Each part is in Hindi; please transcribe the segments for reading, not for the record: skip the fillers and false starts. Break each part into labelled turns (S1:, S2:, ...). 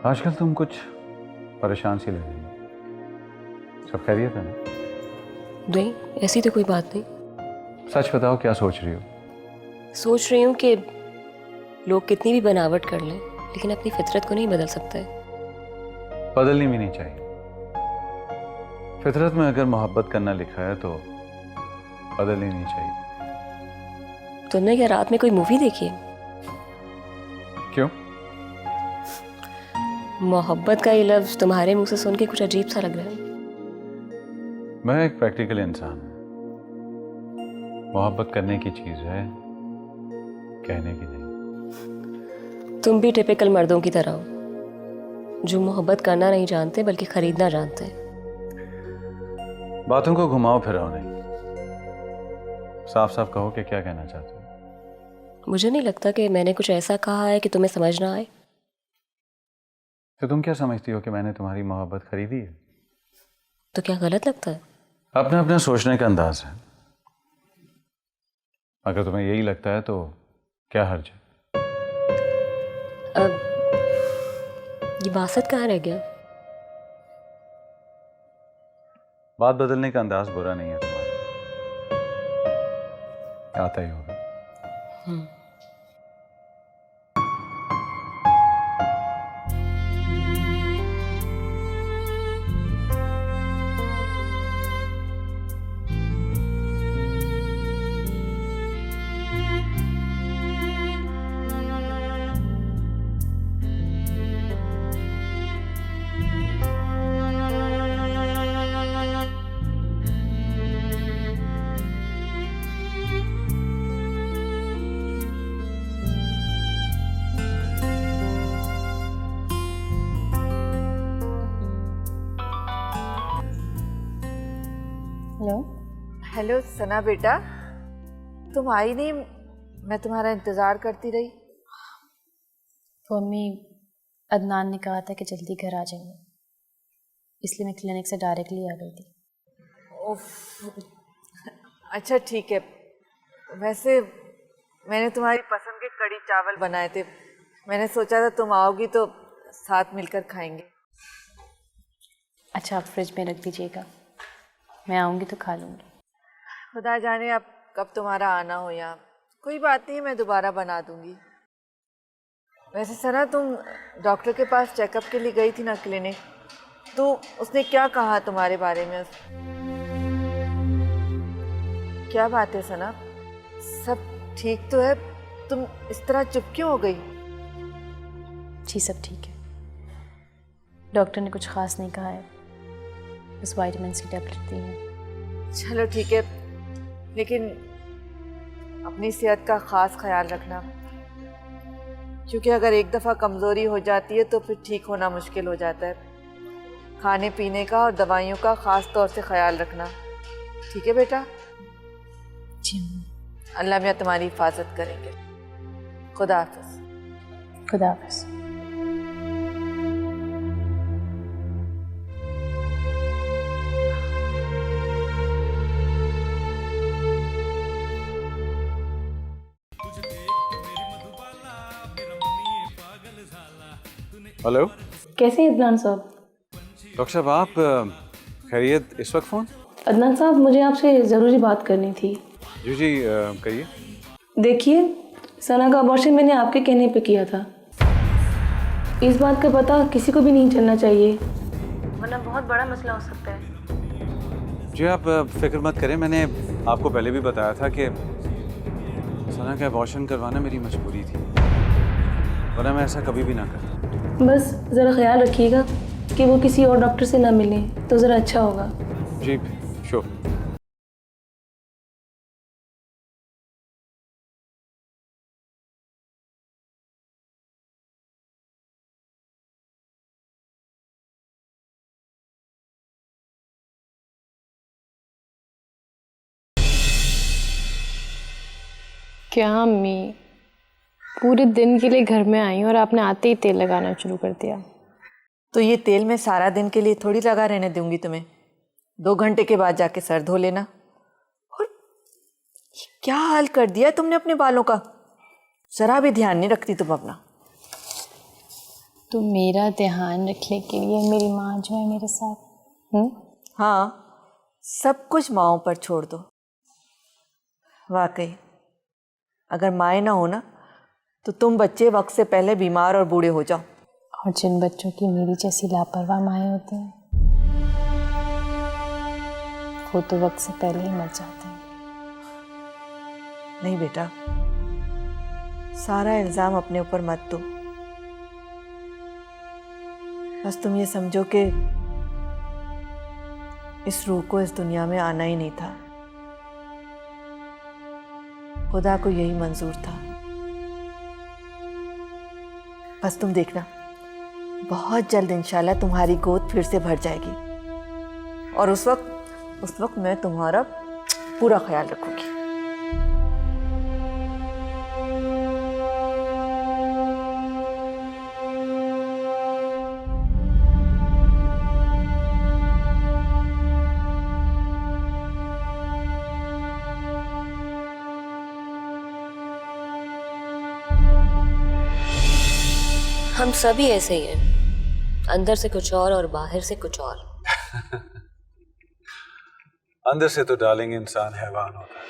S1: आजकल तुम कुछ परेशान सी लग रही हो। सब खैरियत है ना?
S2: नहीं, ऐसी तो कोई बात नहीं।
S1: सच बताओ, क्या सोच रही हो?
S2: सोच रही हूँ कि लोग कितनी भी बनावट कर लें लेकिन अपनी फितरत को नहीं बदल सकते।
S1: बदलनी भी नहीं चाहिए। फितरत में अगर मोहब्बत करना लिखा है तो बदलनी नहीं चाहिए।
S2: तुमने क्या रात में कोई मूवी देखी है?
S1: क्यों?
S2: मोहब्बत का ये लफ्ज तुम्हारे मुंह से सुन के कुछ अजीब सा लग रहा है।
S1: मैं एक प्रैक्टिकल इंसान हूं। मोहब्बत करने की चीज है, कहने की नहीं।
S2: तुम भी टिपिकल मर्दों की तरह हो जो मोहब्बत करना नहीं जानते बल्कि खरीदना जानते हैं।
S1: बातों को घुमाओ फिराओ नहीं, साफ साफ कहो कि क्या कहना चाहते हो।
S2: मुझे नहीं लगता कि मैंने कुछ ऐसा कहा है कि तुम्हें समझ ना आए।
S1: तो तुम क्या समझती हो कि मैंने तुम्हारी मोहब्बत खरीदी है?
S2: तो क्या गलत लगता है?
S1: अपना अपना सोचने का अंदाज है। अगर तुम्हें यही लगता है तो क्या हर्ज है?
S2: अब ये बासत कहाँ रह गया?
S1: बात बदलने का अंदाज बुरा नहीं है तुम्हारा, आता ही होगा।
S3: हेलो।
S4: हेलो सना बेटा, तुम आई नहीं, मैं तुम्हारा इंतज़ार करती रही।
S3: तो अम्मी, अदनान ने कहा था कि जल्दी घर आ जाएंगे, इसलिए मैं क्लिनिक से डायरेक्टली आ गई थी।
S4: उफ, अच्छा ठीक है। वैसे मैंने तुम्हारी पसंद के कड़ी चावल बनाए थे, मैंने सोचा था तुम आओगी तो साथ मिलकर खाएंगे।
S3: अच्छा, आप फ्रिज में रख दीजिएगा, मैं आऊँगी तो खा लूँगी।
S4: खुदा जाने अब कब तुम्हारा आना हो यहाँ। कोई बात नहीं, मैं दोबारा बना दूंगी। वैसे सना, तुम डॉक्टर के पास चेकअप के लिए गई थी ना क्लिनिक, तो उसने क्या कहा तुम्हारे बारे में? क्या बात है सना, सब ठीक तो है? तुम इस तरह चुप क्यों हो गई?
S3: जी सब ठीक है, डॉक्टर ने कुछ ख़ास नहीं कहा है, बस विटामिन की टैबलेट दी है।
S4: चलो ठीक है, लेकिन अपनी सेहत का ख़ास ख्याल रखना, क्योंकि अगर एक दफ़ा कमज़ोरी हो जाती है तो फिर ठीक होना मुश्किल हो जाता है। खाने पीने का और दवाइयों का ख़ास तौर से ख्याल रखना, ठीक है बेटा?
S3: जी
S4: अल्लाह मियाँ तुम्हारी हिफाजत करेंगे। खुदा हाफ़िज़।
S3: खुदा हाफ़िज़।
S1: हेलो
S3: कैसे हैं अदनान साहब?
S1: डॉक्टर साहब, आप खैरियत? इस वक्त फ़ोन?
S3: अदनान साहब, मुझे आपसे ज़रूरी बात करनी थी।
S1: जी जी, कहिए।
S3: देखिए, सना का अबॉर्शन मैंने आपके कहने पे किया था। इस बात का पता किसी को भी नहीं चलना चाहिए, वरना बहुत बड़ा मसला हो सकता है।
S1: जी आप फिक्र मत करें, मैंने आपको पहले भी बताया था कि सना का अबॉर्शन करवाना मेरी मजबूरी थी, वरना मैं ऐसा कभी भी ना करता।
S3: बस ज़रा ख्याल रखिएगा कि वो किसी और डॉक्टर से ना मिले तो ज़रा अच्छा होगा।
S1: जी श्योर।
S3: क्या अम्मी, पूरे दिन के लिए घर में आई और आपने आते ही तेल लगाना शुरू कर दिया।
S4: तो ये तेल मैं सारा दिन के लिए थोड़ी लगा रहने दूंगी तुम्हें। 2 घंटे के बाद जाके सर धो लेना। और ये क्या हाल कर दिया तुमने अपने बालों का, जरा भी ध्यान नहीं रखती तुम अपना।
S5: तो मेरा ध्यान रखने के लिए मेरी माँ जो है मेरे साथ।
S4: हाँ, सब कुछ माँओं पर छोड़ दो। वाकई अगर माएँ ना हो ना तो तुम बच्चे वक्त से पहले बीमार और बूढ़े हो जाओ।
S5: और जिन बच्चों की मेरी जैसी लापरवाह माएँ होती हैं वो तो वक्त से पहले ही मर जाते हैं।
S4: नहीं बेटा, सारा इल्जाम अपने ऊपर मत दो। बस तुम ये समझो कि इस रूह को इस दुनिया में आना ही नहीं था। खुदा को यही मंजूर था। बस तुम देखना, बहुत जल्द इंशाल्लाह तुम्हारी गोद फिर से भर जाएगी और उस वक्त मैं तुम्हारा पूरा ख्याल रखूंगी।
S2: हम सभी ऐसे ही हैं, अंदर से कुछ और बाहर से कुछ और।
S1: अंदर से तो डार्लिंग इंसान हैवान होता है।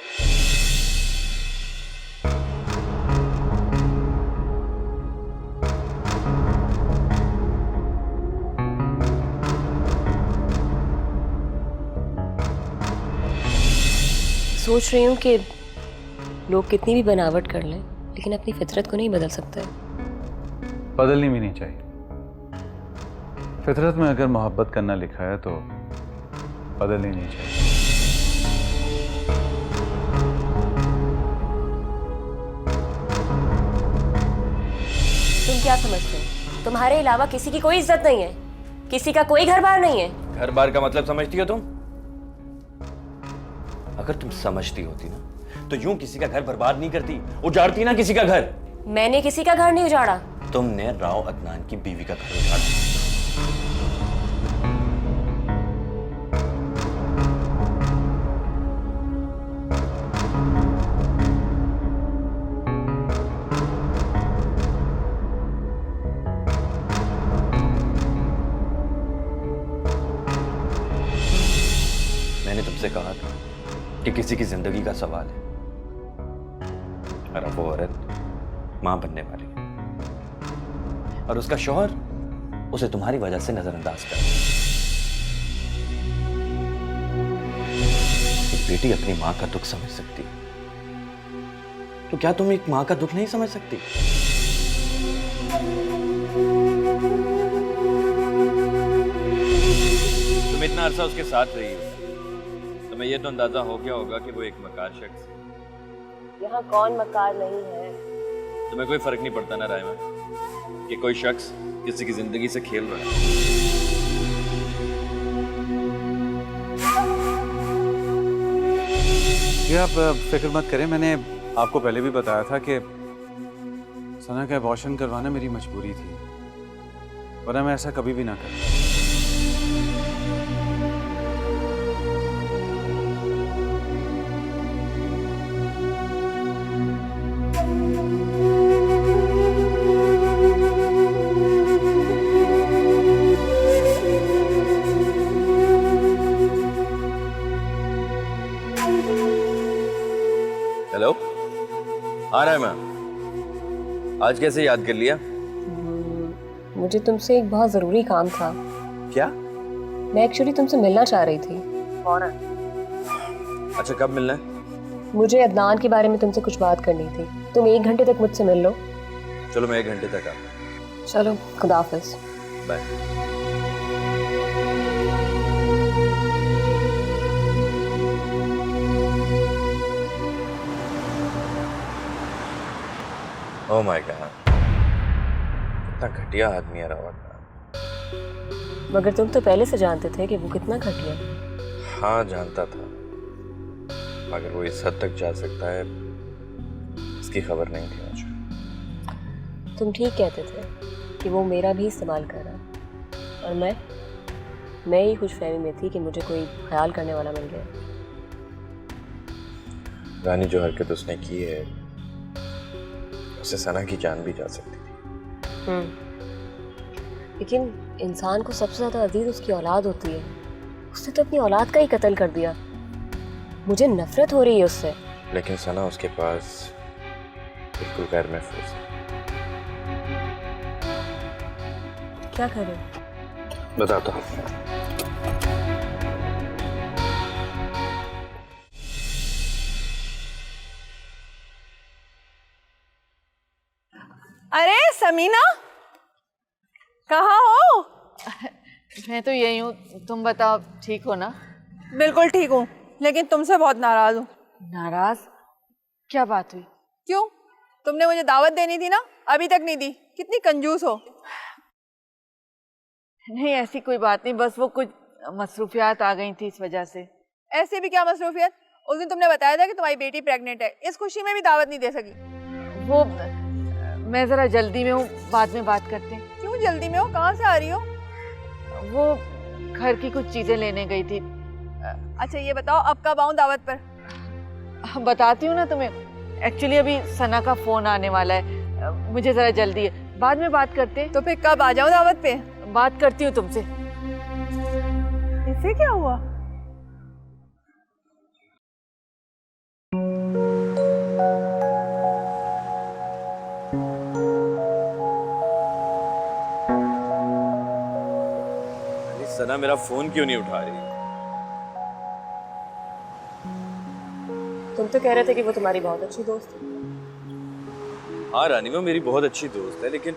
S2: सोच रही हूँ कि लोग कितनी भी बनावट कर लें लेकिन अपनी फितरत को नहीं बदल सकते।
S1: बदलनी भी नहीं चाहिए। फितरत में अगर मोहब्बत करना लिखा है तो बदलनी नहीं चाहिए।
S2: तुम क्या समझते हो? तुम्हारे अलावा किसी की कोई इज्जत नहीं है, किसी का कोई घर बार नहीं है।
S6: घर बार का मतलब समझती हो तुम? अगर तुम समझती होती ना तो यूं किसी का घर बर्बाद नहीं करती, उजाड़ती ना किसी का घर।
S2: मैंने किसी का घर नहीं उजाड़ा।
S6: तुमने राव अदनान की बीवी का घर उजाड़ा। मैंने तुमसे कहा था कि किसी की जिंदगी का सवाल है और अब वो औरत मां बनने वाली है और उसका शौहर उसे तुम्हारी वजह से नजरअंदाज कर। एक बेटी अपनी मां का दुख समझ सकती है, तो क्या तुम एक मां का दुख नहीं समझ सकती? तुम इतना अरसा उसके साथ रही हो, तुम्हें यह तो अंदाजा हो गया होगा कि वो एक मकार शख्स है।
S2: यहाँ कौन मकार नहीं है?
S6: तुम्हें कोई फर्क नहीं पड़ता ना रायमा कि कोई शख्स किसी की जिंदगी से खेल रहा है।
S1: ये आप फिक्र मत करें, मैंने आपको पहले भी बताया था कि सना का अबॉर्शन करवाना मेरी मजबूरी थी, वरना मैं ऐसा कभी भी ना करता।
S6: हेलो, आ रहा है मैं। आज कैसे याद कर लिया?
S2: मुझे तुमसे एक बहुत जरूरी काम था।
S6: क्या?
S2: मैं एक्चुअली तुमसे मिलना चाह रही थी।
S6: अच्छा, कब मिलना है?
S2: मुझे अदनान के बारे में तुमसे कुछ बात करनी थी। तुम 1 घंटे तक मुझसे मिल लो।
S6: चलो, मैं 1 घंटे तक आता।
S2: चलो, खुदा हाफिज।
S6: बाय। ओह माय गॉड, कितना घटिया आदमी है रावत।
S2: मगर तुम तो पहले से जानते थे कि वो कितना घटिया।
S6: हाँ, जानता था, मगर वो इस हद तक जा सकता है इसकी खबर नहीं थी मुझे।
S2: तुम ठीक कहते थे कि वो मेरा भी इस्तेमाल कर रहा है, और मैं ही खुशफहमी में थी कि मुझे कोई ख्याल करने वाला मिल गया।
S6: रानी, जो हरकत उसने की है उससे सना की जान भी जा सकती थी।
S2: लेकिन इंसान को सबसे ज़्यादा अजीज उसकी औलाद होती है। उसने तो अपनी औलाद का ही कत्ल कर दिया। मुझे नफरत हो रही है उससे।
S6: लेकिन सना उसके पास बिल्कुल गैर महफूज है।
S2: क्या करें?
S6: बताता हूँ।
S4: अरे समीना, कहाँ हो? मैं तो यही हूँ, तुम बताओ, ठीक हो ना?
S7: बिल्कुल ठीक हूँ, लेकिन तुमसे बहुत नाराज हूँ।
S4: नाराज? क्या बात हुई?
S7: क्यों? तुमने मुझे दावत देनी थी ना, अभी तक नहीं दी। कितनी कंजूस हो।
S4: नहीं ऐसी कोई बात नहीं, बस वो कुछ मसरूफियात आ गई थी इस वजह से।
S7: ऐसे भी क्या मसरूफियत? उस दिन तुमने बताया था कि तुम्हारी बेटी प्रेग्नेंट है, इस खुशी में भी दावत नहीं दे सकी।
S4: वो मैं ज़रा जल्दी में हूँ, बाद में बात करते हैं।
S7: क्यों जल्दी में हो? कहाँ से आ रही हो?
S4: वो घर की कुछ चीज़ें लेने गई थी।
S7: अच्छा ये बताओ, अब कब आऊँ दावत पर?
S4: बताती हूँ ना तुम्हें। एक्चुअली अभी सना का फ़ोन आने वाला है, मुझे ज़रा जल्दी है, बाद में बात करते हैं।
S7: तो फिर कब आ जाऊँ दावत पे?
S4: बात करती हूँ तुमसे।
S7: इससे क्या हुआ?
S6: सना मेरा फोन क्यों नहीं उठा रही?
S2: तुम तो कह रहे थे कि वो तुम्हारी बहुत अच्छी दोस्त है।
S6: हाँ रानी, वो मेरी बहुत अच्छी दोस्त है, लेकिन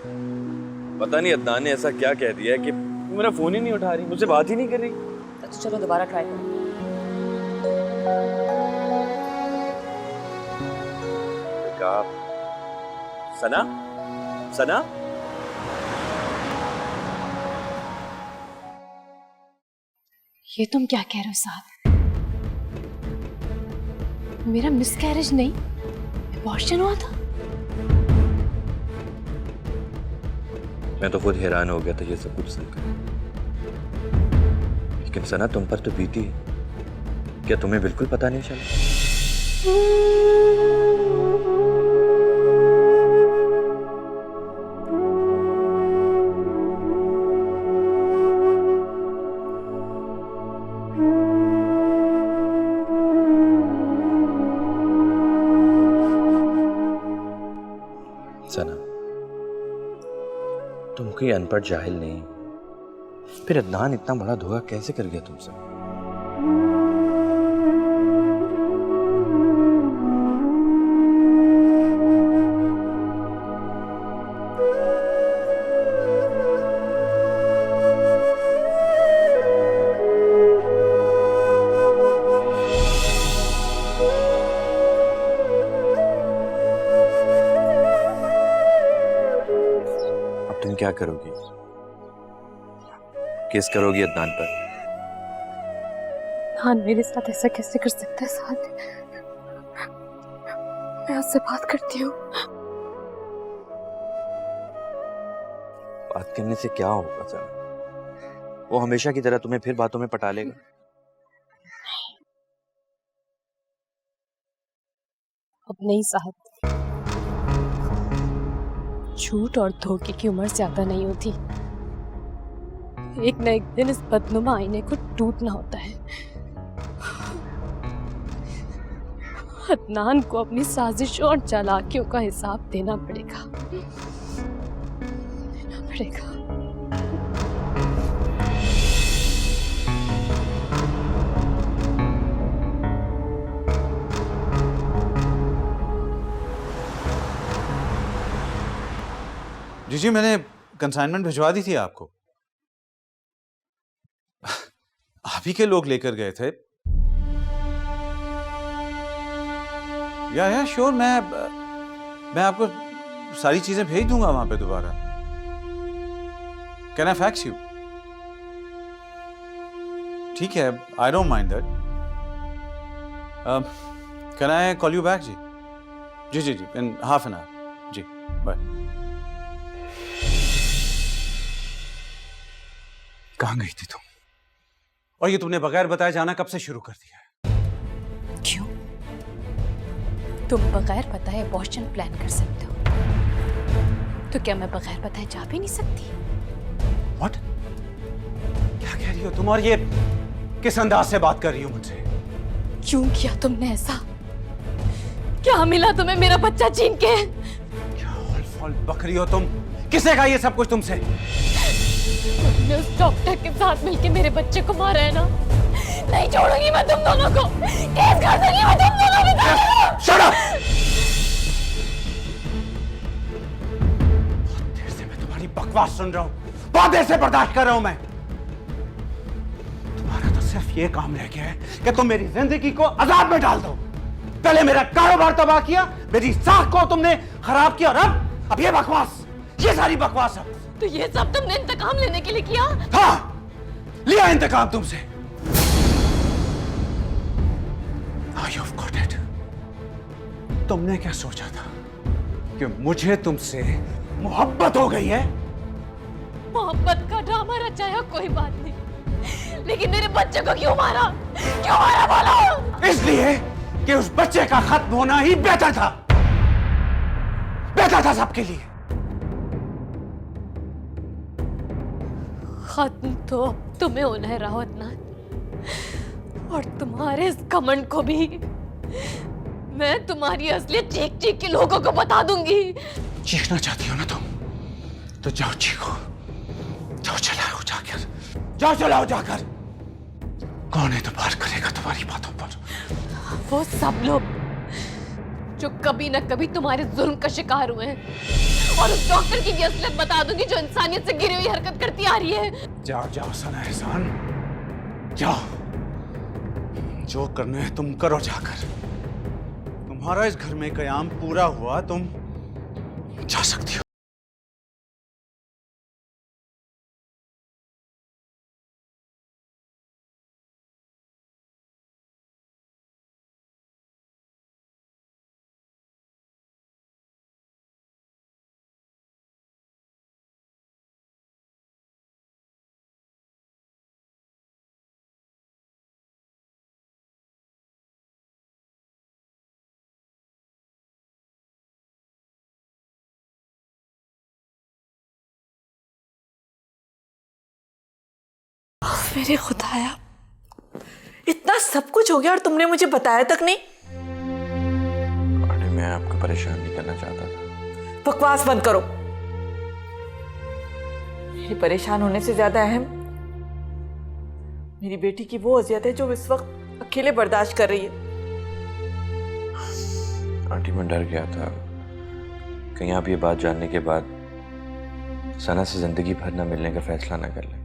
S6: पता नहीं अदनान ने ऐसा क्या कह दिया है कि वो मेरा फोन ही नहीं उठा रही, मुझसे बात ही नहीं कर रही।
S2: अच्छा चलो दोबारा ट्राई करो।
S6: कहा सना, सना
S5: ये तुम क्या कह रहे हो साहब? मेरा मिसकैरेज नहीं, अबॉर्शन हुआ था।
S6: मैं तो खुद हैरान हो गया था ये सब कुछ सुनकर। लेकिन सना तुम पर तो बीती है, क्या तुम्हें बिल्कुल पता नहीं चला? सना तुम कोई अनपढ़ जाहिल नहीं, फिर अदनान इतना बड़ा धोखा कैसे कर गया तुमसे? तुम क्या करोगी? केस करोगी अदनान पर?
S5: हाँ मेरे साथ ऐसा कैसे कर सकता है साथ? मैं उससे बात करती हूँ।
S6: बात करने से क्या होगा सना? वो हमेशा की तरह तुम्हें फिर बातों में पटा लेगा।
S5: अब नहीं साहब, झूठ और धोखे की उम्र ज्यादा नहीं होती। एक न एक दिन इस बदनुमा आईने को टूटना होता है। अदनान को अपनी साजिशों और चालाकियों का हिसाब देना पड़ेगा, देना पड़ेगा।
S1: जी जी, मैंने कंसाइनमेंट भिजवा दी थी आपको। आप ही के लोग लेकर गए थे। या श्योर, मैं आपको सारी चीजें भेज दूंगा वहां पे दोबारा। Can I fax you? ठीक है, I don't mind that. Can I call you back? जी जी जी जी, इन हाफ एन आवर। जी बाय। कहाँ गई थी तुम? और ये तुमने बगैर बताए जाना कब से शुरू कर दिया है?
S5: क्यों? तुम बगैर बताए अबॉर्शन प्लान कर सकते हो, तो क्या मैं बगैर बताए जा भी नहीं सकती?
S1: What? क्या कह रही हो तुम और ये किस अंदाज से बात कर रही हो मुझसे?
S5: क्यों किया तुमने ऐसा? क्या मिला तुम्हें मेरा बच्चा छीन के?
S1: क्या हॉल फॉल बक रही हो तुम? किसने कहा ये सब कुछ तुमसे?
S5: तुमने उस डॉक्टर के साथ मिलके मेरे बच्चे को मारा है ना? नहीं छोड़ूंगी मैं तुम दोनों को। केस कर दूंगी मैं तुम दोनों को।
S1: Shut up! बहुत देर से मैं तुम्हारी बकवास सुन रहा हूँ। बहुत देर से बर्दाश्त कर रहा हूँ मैं। तुम्हारा तो सिर्फ ये काम रह गया है कि तुम मेरी जिंदगी को अजाब में डाल दो। पहले मेरा कारोबार तबाह किया, मेरी साख को तुमने खराब किया, और अब ये बकवास, ये सारी बकवास अब।
S5: तो ये सब तुमने इंतकाम लेने के लिए किया?
S1: हाँ, लिया इंतकाम तुमसे। Now you've got it. तुमने क्या सोचा था कि मुझे तुमसे मोहब्बत हो गई है?
S5: मोहब्बत का ड्रामा रचाया कोई बात नहीं, लेकिन मेरे बच्चे को क्यों मारा? क्यों मारा बोलो?
S1: इसलिए कि उस बच्चे का खत्म होना ही बेहतर था। बेहतर था सबके लिए।
S5: खत्म तो अब तुम्हें होना है रावतनाथ, और तुम्हारे इस घमंड को भी मैं तुम्हारी असलियत चीख चीख के लोगों को बता दूंगी।
S1: चीखना चाहती हो ना तुम, तो जाओ चीखो, जाओ चलाओ जाकर, जाओ चलाओ जाकर। कौन एतबार करेगा तुम्हारी बातों पर?
S5: वो सब लोग जो कभी न कभी तुम्हारे जुल्म का शिकार हुए हैं, और उस डॉक्टर की भी असलियत बता दूंगी जो इंसानियत से गिरी हुई हरकत करती आ रही है।
S1: जाओ जाओ सना एहसान, जाओ, जो करना है तुम करो जाकर। तुम्हारा इस घर में कयाम पूरा हुआ, तुम जा सकती हो।
S4: मेरे खुदाया, इतना सब कुछ हो गया और तुमने मुझे बताया तक नहीं।
S6: अरे मैं आपको परेशान नहीं करना चाहता था।
S4: बकवास बंद करो। मेरे परेशान होने से ज्यादा अहम मेरी बेटी की वो अजियत है जो इस वक्त अकेले बर्दाश्त कर रही है।
S6: आंटी मैं डर गया था कहीं आप ये बात जानने के बाद सना से जिंदगी भर न मिलने का फैसला न कर लें।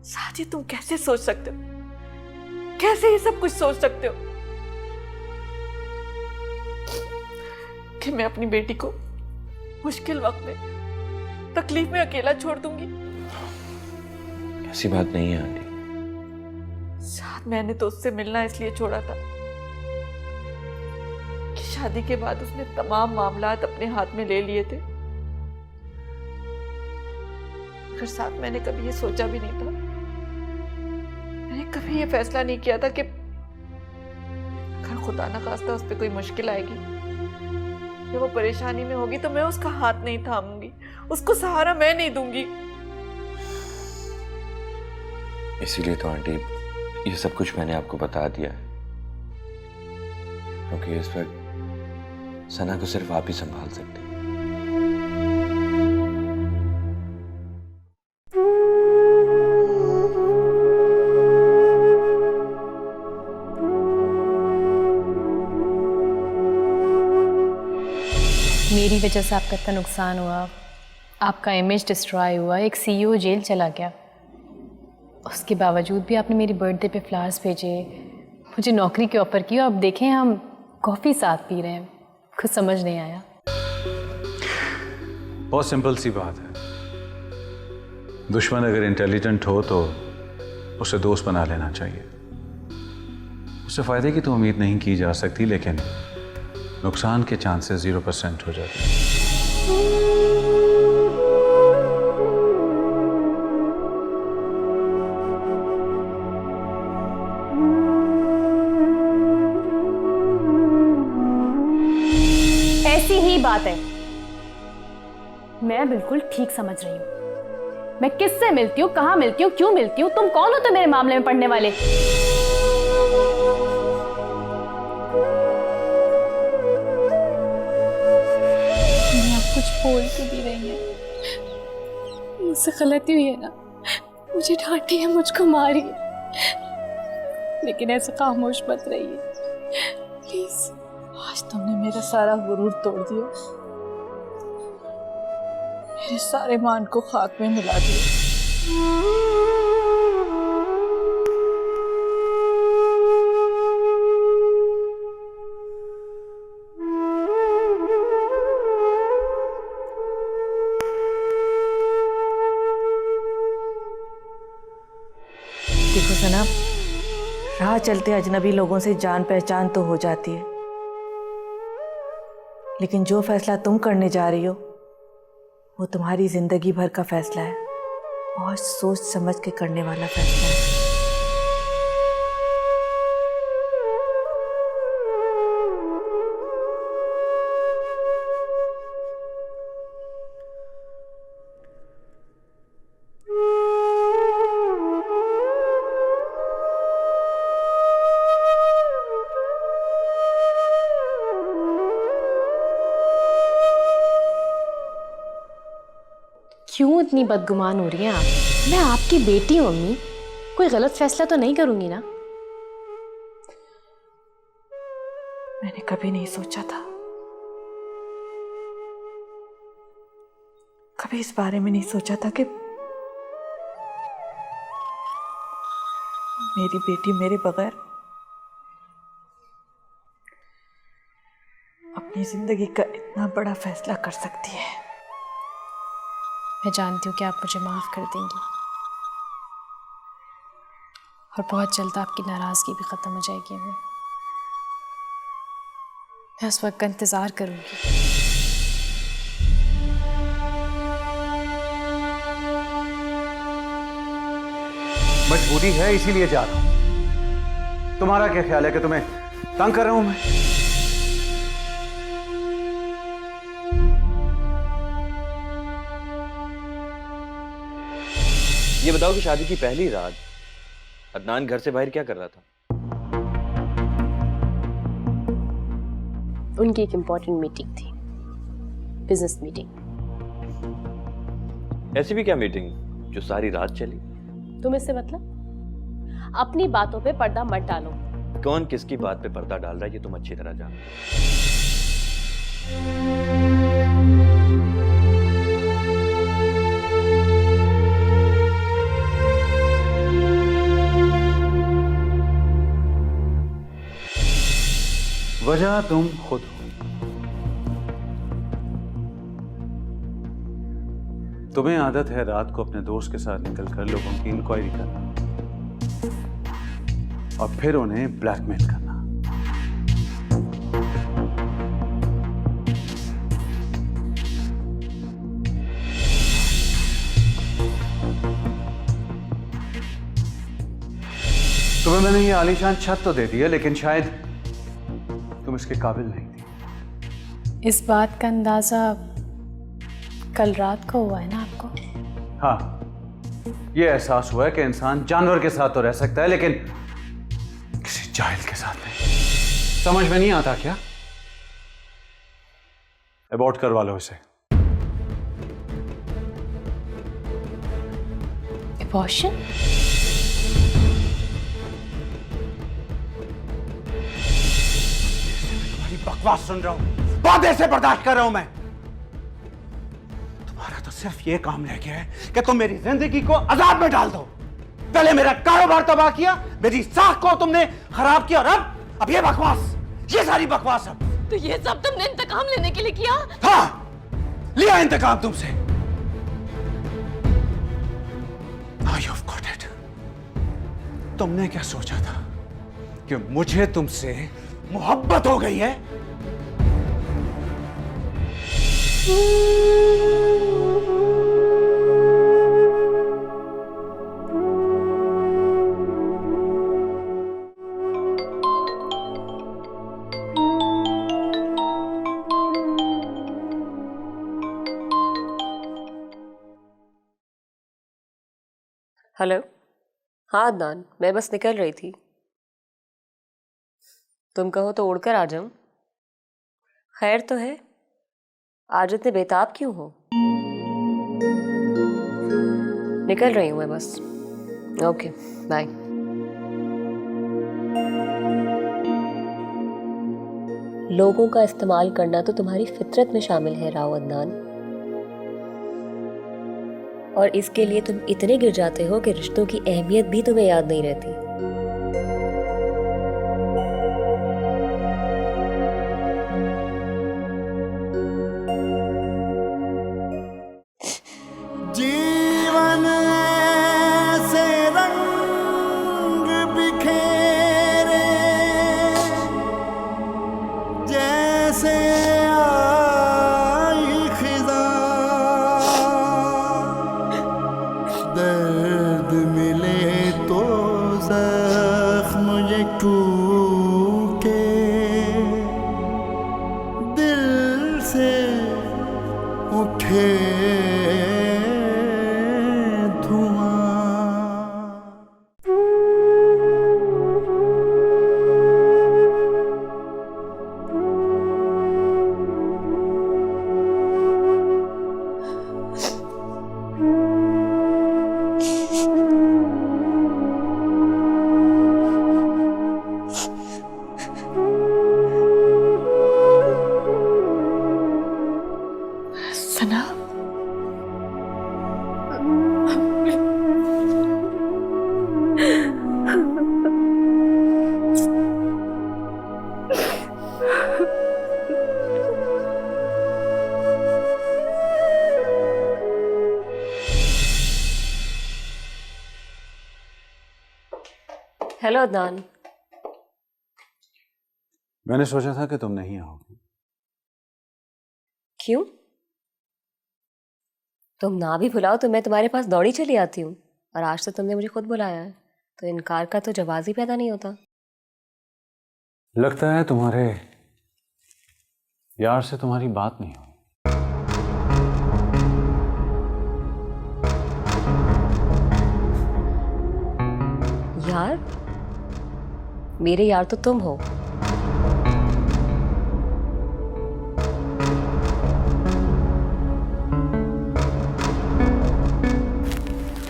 S4: साजी, तुम कैसे सोच सकते हो? कैसे ये सब कुछ सोच सकते हो कि मैं अपनी बेटी को मुश्किल वक्त में, तकलीफ में अकेला छोड़ दूंगी?
S6: ऐसी बात नहीं है आंटी।
S4: शायद मैंने तो उससे मिलना इसलिए छोड़ा था कि शादी के बाद उसने तमाम मामलात अपने हाथ में ले लिए थे। मगर साथ मैंने कभी ये सोचा भी नहीं था, मैंने कभी ये फैसला नहीं किया था कि अगर खुदा ना खास्ता उस पर कोई मुश्किल आएगी या वो परेशानी में होगी तो मैं उसका हाथ नहीं थामूंगी, उसको सहारा मैं नहीं दूंगी।
S6: इसीलिए तो आंटी ये सब कुछ मैंने आपको बता दिया है, क्योंकि इस वक्त सना को सिर्फ आप ही संभाल सकते हैं।
S5: मेरी वजह से आपका इतना नुकसान हुआ, आपका इमेज डिस्ट्रॉय हुआ, एक सीईओ जेल चला गया, उसके बावजूद भी आपने मेरी बर्थडे पे फ्लावर्स भेजे, मुझे नौकरी की ऑफ़र की, और अब देखें हम कॉफ़ी साथ पी रहे हैं। कुछ समझ नहीं आया।
S1: बहुत सिंपल सी बात है, दुश्मन अगर इंटेलिजेंट हो तो उसे दोस्त बना लेना चाहिए। उससे फ़ायदे की तो उम्मीद नहीं की जा सकती, लेकिन नुकसान के चांसेस 0% हो जाते हैं।
S5: ऐसी ही बात है, मैं बिल्कुल ठीक समझ रही हूँ। मैं किससे मिलती हूँ, कहाँ मिलती हूँ, क्यों मिलती हूँ? तुम कौन हो तो मेरे मामले में पढ़ने वाले?
S8: आप कुछ बोल क्यों भी रही हैं? मुझसे गलती हुई है ना, मुझे डांटी है, मुझको मारी है, लेकिन ऐसे खामोश मत रहिए प्लीज। आज तुमने मेरा सारा गुरूर तोड़ दिया, मेरे सारे मान को खाक में मिला दिया।
S4: देखो सना, राह चलते अजनबी लोगों से जान पहचान तो हो जाती है, लेकिन जो फैसला तुम करने जा रही हो वो तुम्हारी जिंदगी भर का फैसला है। बहुत सोच समझ के करने वाला फैसला है।
S5: क्यों इतनी बदगुमान हो रही हैं आप? मैं आपकी बेटी हूँ अम्मी, कोई गलत फैसला तो नहीं करूंगी ना?
S4: मैंने कभी नहीं सोचा था, कभी इस बारे में नहीं सोचा था कि मेरी बेटी मेरे बगैर अपनी जिंदगी का इतना बड़ा फैसला कर सकती है।
S5: मैं जानती हूँ कि आप मुझे माफ कर देंगी और बहुत जल्द आपकी नाराजगी भी खत्म हो जाएगी। मैं उस वक्त का इंतजार करूंगी।
S1: मजबूरी है इसीलिए जा रहा हूं। तुम्हारा क्या ख्याल है कि तुम्हें तंग कर रहा हूं मैं?
S6: ये बताओ कि शादी की पहली रात अदनान घर से बाहर क्या कर रहा था?
S2: उनकी एक इम्पोर्टेंट मीटिंग थी, बिजनेस मीटिंग।
S6: ऐसी भी क्या मीटिंग जो सारी रात चली?
S2: तुम इससे मतलब? अपनी बातों पे पर्दा मत डालो।
S6: कौन किसकी बात पे पर्दा डाल रहा है ये तुम अच्छी तरह जानते हो।
S1: वजह तुम खुद हो। तुम्हें आदत है रात को अपने दोस्त के साथ निकलकर लोगों की इंक्वायरी करना और फिर उन्हें ब्लैकमेल करना। तुम्हें मैंने ये आलीशान छत तो दे दी है, लेकिन शायद तुम इसके काबिल नहीं थी।
S5: इस बात का अंदाजा कल रात को हुआ है ना आपको?
S1: हाँ, ये एहसास हुआ है कि इंसान जानवर के साथ तो रह सकता है, लेकिन किसी जाहिल के साथ नहीं। समझ में नहीं आता क्या? अबॉर्ट करवा लो इसे।
S5: Abortion?
S1: बकवास सुन रहा हूं, बहुत देर से बर्दाश्त कर रहा हूं मैं। तुम्हारा तो सिर्फ ये काम रह गया है कि तुम मेरी जिंदगी को अजाब में डाल दो। पहले मेरा कारोबार तबाह किया, मेरी साख को तुमने खराब किया, और अब ये बकवास, ये सारी बकवास। अब
S2: तो ये सब तुमने इंतकाम लेने के लिए किया?
S1: हाँ, लिया इंतकाम तुमसे। Now you've got it. तुमने क्या सोचा था कि मुझे तुमसे मोहब्बत हो गई है?
S2: हेलो। हाँ अदनान, मैं बस निकल रही थी। तुम कहो तो उड़कर आ जाऊं। खैर तो है, आज इतने बेताब क्यों हो? निकल रही हूं मैं बस। Okay bye. लोगों का इस्तेमाल करना तो तुम्हारी फितरत में शामिल है राव अदनान, और इसके लिए तुम इतने गिर जाते हो कि रिश्तों की अहमियत भी तुम्हें याद नहीं रहती।
S9: जीवन ऐसे रंग बिखेरे जैसे आई खिज़ां, दर्द मिले तो जख्म ये टूटे, दिल से उठे
S8: सना,
S2: हेलो अदनान।
S1: मैंने सोचा था कि तुम नहीं आओगी।
S2: क्यों? तुम ना भी बुलाओ तो मैं तुम्हारे पास दौड़ी चली आती हूँ, और आज तो तुमने मुझे खुद बुलाया है, तो इनकार का तो जवाब ही पैदा नहीं होता।
S1: लगता है तुम्हारे यार से तुम्हारी बात नहीं हुई।
S2: यार? मेरे यार तो तुम हो।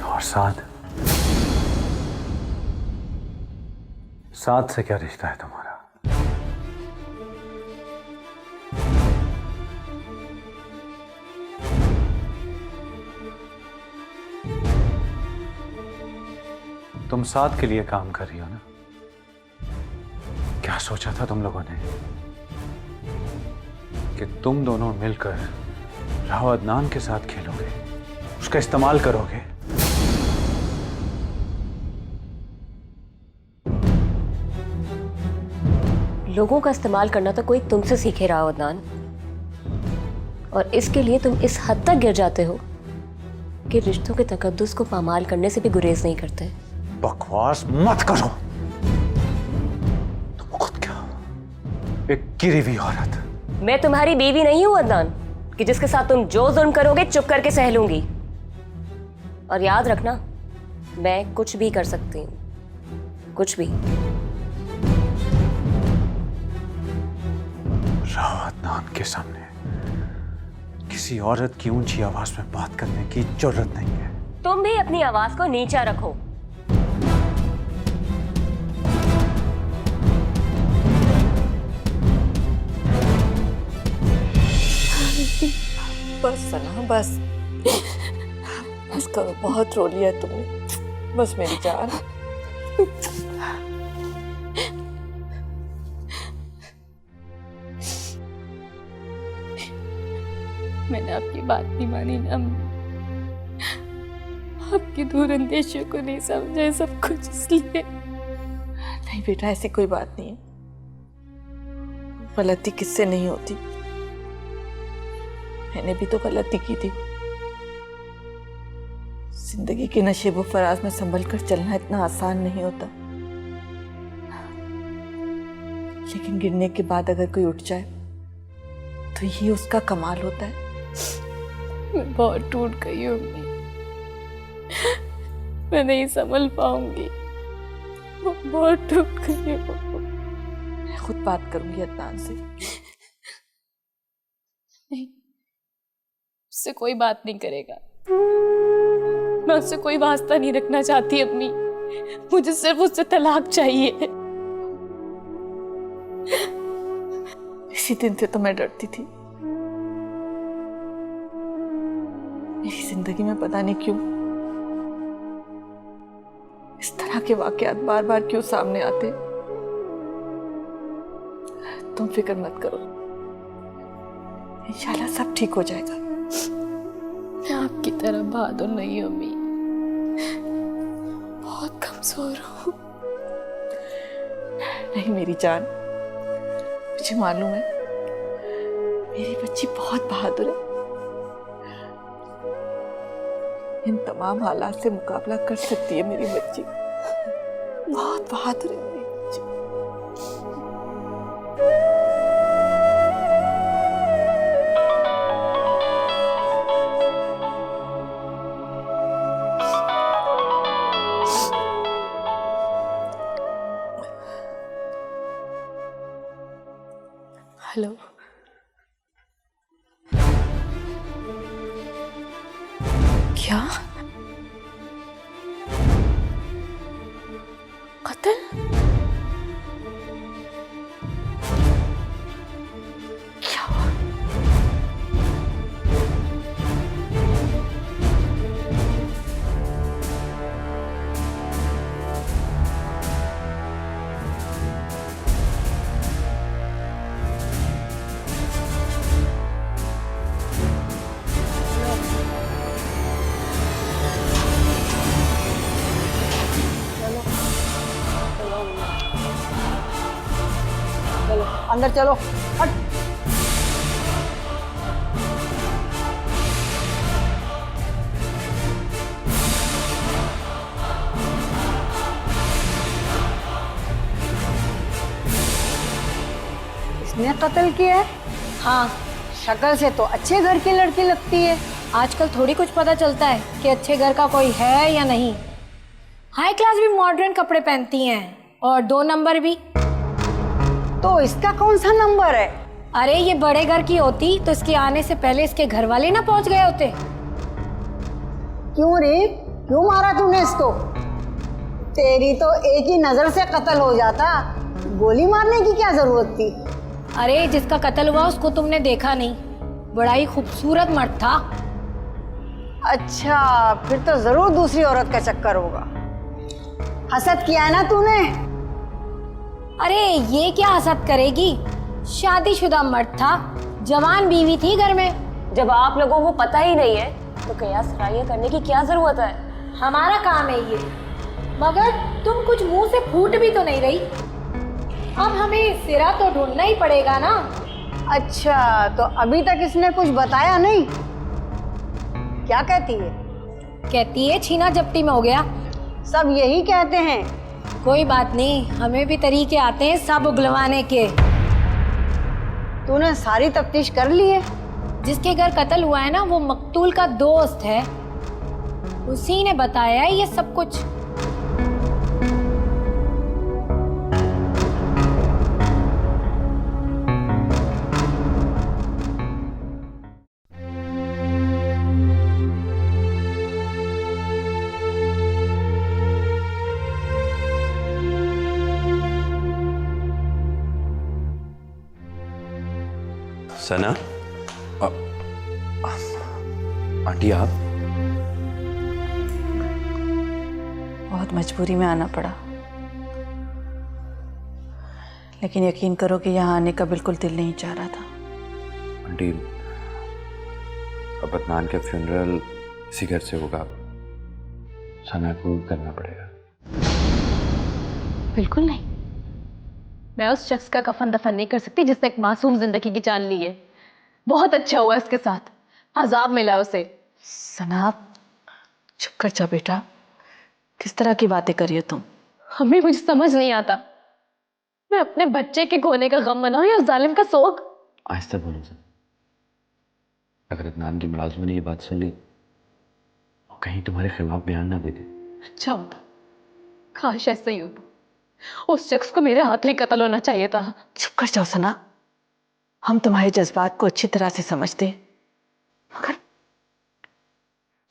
S1: और साथ से क्या रिश्ता है तुम्हारा? तुम साथ के लिए काम कर रही हो ना? क्या सोचा था तुम लोगों ने कि तुम दोनों मिलकर राव अदनान के साथ खेलोगे, उसका इस्तेमाल करोगे?
S2: लोगों का इस्तेमाल करना तो कोई तुमसे सीखे राव अदनान, और इसके लिए तुम इस हद तक गिर जाते हो कि रिश्तों के तकद्दुस को पामाल करने से भी गुरेज नहीं करते।
S1: बकवास मत करो। तुम खुद क्या हो? एक गिरी हुई औरत।
S2: मैं तुम्हारी बीवी नहीं हूं अदनान कि जिसके साथ तुम जो जुल्म करोगे चुप करके सह लूंगी। और याद रखना, मैं कुछ भी कर सकती हूं, कुछ भी।
S1: राव अदनान के सामने किसी औरत की ऊंची आवाज में बात करने की जरूरत नहीं है।
S2: तुम भी अपनी आवाज को नीचा रखो।
S4: बस सना, बस बस करो, बहुत रो लिया तुमने। बस मेरी जान।
S8: मैंने आपकी बात नहीं मानी ना, आपकी दूर अंदेशियों को नहीं समझा, सब कुछ इसलिए।
S4: नहीं बेटा, ऐसी कोई बात नहीं है। गलती किससे नहीं होती, मैंने भी तो गलती की थी। जिंदगी के नशेबो फराज में संभल कर चलना इतना आसान नहीं होता, लेकिन गिरने के बाद अगर कोई उठ जाए तो यही उसका कमाल होता है।
S8: मैं बहुत टूट गई हूँ। मैं नहीं संभल पाऊंगी, वो बहुत टूट गई हो।
S4: मैं खुद बात करूंगी अदनान से।
S8: नहीं, उससे कोई बात नहीं करेगा। मैं उससे कोई वास्ता नहीं रखना चाहती अम्मी, मुझे सिर्फ उससे तलाक चाहिए।
S4: इसी दिन से तो मैं डरती थी। मेरी जिंदगी में पता नहीं क्यों इस तरह के वाकयात बार बार क्यों सामने आते। तुम फिक्र मत करो, इंशाल्लाह सब ठीक हो जाएगा।
S8: मैं आपकी तरह बहादुर नहीं अम्मी, बहुत कमजोर हूँ।
S4: नहीं मेरी जान, मुझे मालूम है मेरी बच्ची बहुत बहादुर है। इन तमाम हालात से मुकाबला कर सकती है मेरी बच्ची, बहुत बहादुर है मेरी बच्ची।
S8: हेलो, क्या कत्ल? क्या हुआ?
S7: अंदर चलो, हट।
S10: इसने कत्ल किया है? हाँ, शक्ल से तो अच्छे घर की लड़की लगती है। आजकल थोड़ी कुछ पता चलता है कि अच्छे घर का कोई है या नहीं। हाई क्लास भी मॉडर्न कपड़े पहनती हैं और 2 नंबर भी। तो इसका कौन सा नंबर है? अरे ये बड़े घर की होती तो इसके आने से पहले इसके घर वाले ना पहुंच गए होते।
S11: क्यों रे, क्यों मारा तूने इसको? तेरी तो एक ही नजर से कत्ल हो जाता, गोली मारने की क्या जरूरत थी?
S10: अरे जिसका कत्ल हुआ उसको तुमने देखा नहीं, बड़ा ही खूबसूरत मर्द था।
S11: अच्छा, फिर तो जरूर दूसरी औरत का चक्कर होगा। हसद किया है ना तूने?
S10: अरे ये क्या हसद करेगी, शादीशुदा मर्द था, जवान बीवी थी घर में।
S2: जब आप लोगों को पता ही नहीं है तो कयास राय करने की क्या जरूरत है?
S10: हमारा काम है ये, मगर तुम कुछ मुंह से फूट भी तो नहीं रही। अब हमें सिरा तो ढूंढना ही पड़ेगा ना।
S11: अच्छा, तो अभी तक इसने कुछ बताया नहीं? क्या कहती है?
S10: कहती है छीना झपटी में हो गया।
S11: सब यही कहते हैं।
S10: कोई बात नहीं, हमें भी तरीके आते हैं सब उगलवाने के।
S11: तूने सारी तफ्तीश कर ली है?
S10: जिसके घर कत्ल हुआ है ना, वो मकतूल का दोस्त है, उसी ने बताया है ये सब कुछ।
S6: सना, आंटी आप?
S4: बहुत मजबूरी में आना पड़ा, लेकिन यकीन करो कि यहाँ आने का बिल्कुल दिल नहीं चाह रहा था।
S6: आंटी, अब अदनान के फ्यूनरल इसी घर से होगा, सना को करना पड़ेगा।
S5: बिल्कुल नहीं, मैं उस शख्स का कफन दफन नहीं कर सकती जिसने एक मासूम जिंदगी की जान ली है। बहुत अच्छा हुआ इसके साथ, अजाब मिला उसे।
S4: सना चुप कर जा बेटा, किस तरह की बातें कर रही हो तुम?
S5: हमें मुझे समझ नहीं आता, मैं अपने बच्चे के खोने का गम मनाऊं या जालिम का सोग।
S6: आहिस्ता बोलो सर, अगर अदनान की मुलाजिमा ने ये बात सुन ली और कहीं तुम्हारे खिलाफ बयान ना दे दे
S8: अच्छा होता, काश ऐसा ही होता। उस शख्स को मेरे हाथ में कत्ल होना चाहिए था।
S12: चुप कर जाओ सना, हम तुम्हारे जज्बात को अच्छी तरह से समझते हैं, मगर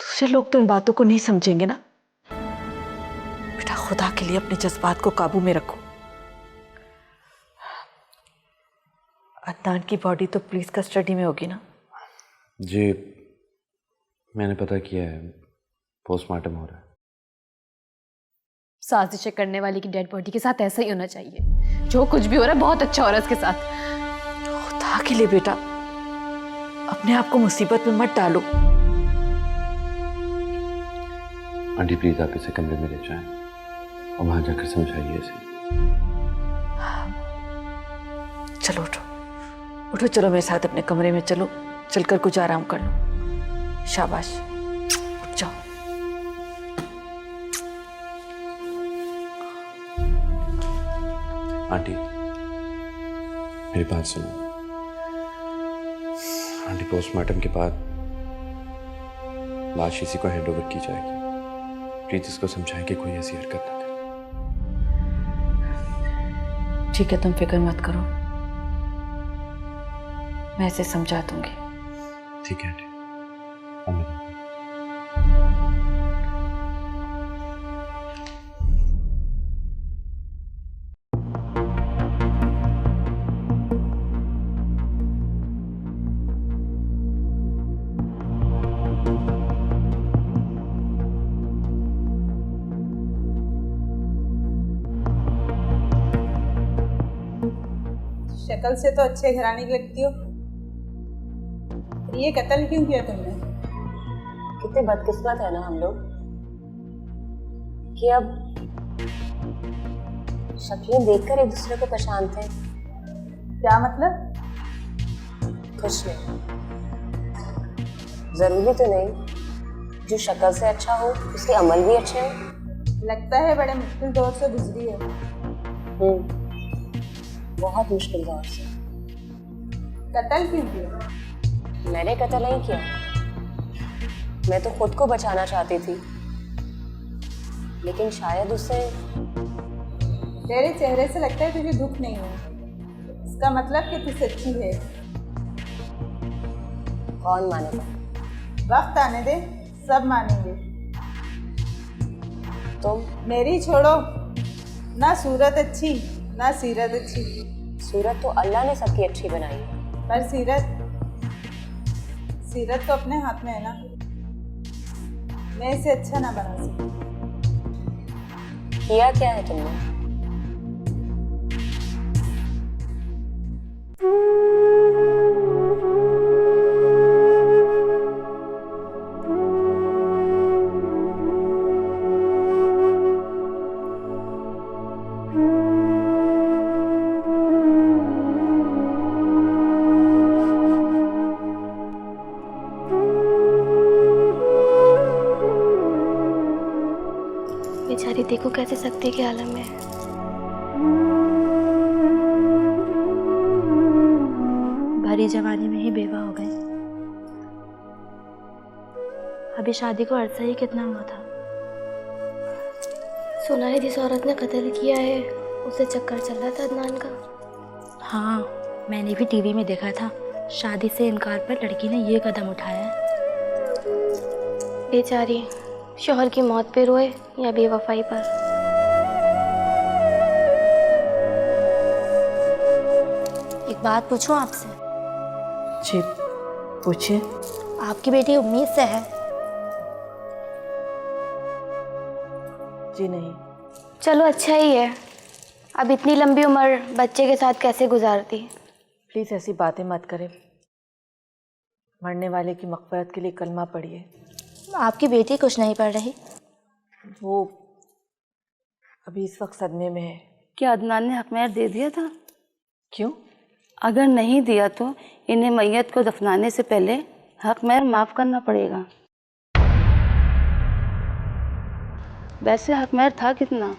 S12: दूसरे लोग तो इन बातों को नहीं समझेंगे ना। बेटा खुदा के लिए अपने जज्बात को काबू में रखो। अदनान की बॉडी तो पुलिस कस्टडी में होगी ना?
S6: जी मैंने पता किया है, पोस्टमार्टम हो रहा है।
S5: साजिशें करने वाले की डेड बॉडी के साथ ऐसा ही होना चाहिए। जो कुछ भी हो रहा है बहुत अच्छा हो रहा है उसके साथ।
S12: खुदा के लिए बेटा अपने आप को मुसीबत में मत डालो।
S6: आंटी प्लीज आप इसे कमरे में ले जाएं और वहां जाकर समझाइए इसे।
S12: चलो उठो उठो, चलो मेरे साथ अपने कमरे में चलो, चलकर कुछ आराम कर लो। शाबाश, उठ जाओ।
S6: आंटी मेरी बात सुनो। आंटी पोस्टमार्टम के बाद लाश इसी को हैंडओवर की जाएगी। प्लीज इसको समझाएं कि कोई ऐसी हरकत ना करे।
S12: ठीक है, तुम फिक्र मत करो, मैं इसे समझा दूंगी।
S6: ठीक है आंटी।
S7: शक्ल से तो अच्छे घराने की लगती हो, ये कत्ल क्यों किया तुमने?
S2: कितने बदकिस्मत है ना हम लोग कि अब शक्लें देखकर एक दूसरे को पहचानते हैं।
S7: क्या मतलब?
S2: कुछ नहीं, जरूरी तो नहीं जो शक्ल से अच्छा हो उसके अमल भी अच्छे हो।
S7: लगता है बड़े मुश्किल दौर से गुजरी है।
S2: बहुत मुश्किल दौर से।
S7: कत्ल क्यों किया?
S2: मैंने कत्ल नहीं किया, मैं तो खुद को बचाना चाहती थी, लेकिन शायद उससे।
S7: तेरे चेहरे से लगता है तुझे दुख नहीं है, इसका मतलब कि तू सच्ची है।
S2: कौन मानेगा?
S7: वक्त आने दे, सब मानेंगे।
S2: तुम?
S7: मेरी छोड़ो, ना सूरत अच्छी ना सीरत अच्छी।
S2: सूरत तो अल्लाह ने सबकी अच्छी बनाई है,
S7: पर सीरत तो अपने हाथ में है ना। मैं इसे अच्छा ना बना सकती।
S2: किया क्या है तुमने?
S8: बेचारी देखो कैसे सख्ती के आलम में है। भरी जवानी में ही बेवा हो गए। अभी शादी को अरसा ही कितना हुआ था। सुना है जिस औरत ने कत्ल किया है उसे चक्कर चल रहा था अदनान का। हाँ, मैंने भी टीवी में देखा था। शादी से इनकार पर लड़की ने ये कदम उठाया है। बेचारी शौहर की मौत पे रोए या बेवफाई पर। एक बात पूछूं आपसे?
S12: जी पूछिए।
S8: आपकी बेटी उम्मीद से है?
S12: जी नहीं।
S8: चलो अच्छा ही है। अब इतनी लंबी उम्र बच्चे के साथ कैसे गुजारती?
S12: प्लीज़ ऐसी बातें मत करें। मरने वाले की मग़फ़िरत के लिए कलमा पढ़िए।
S8: आपकी बेटी कुछ नहीं पढ़ रही?
S12: वो अभी इस वक्त सदमे में है।
S3: क्या अदनान ने हक महर दे दिया था?
S12: क्यों?
S3: अगर नहीं दिया तो इन्हें मैयत को दफनाने से पहले हक महर माफ़ करना पड़ेगा। वैसे हक महर था कितना?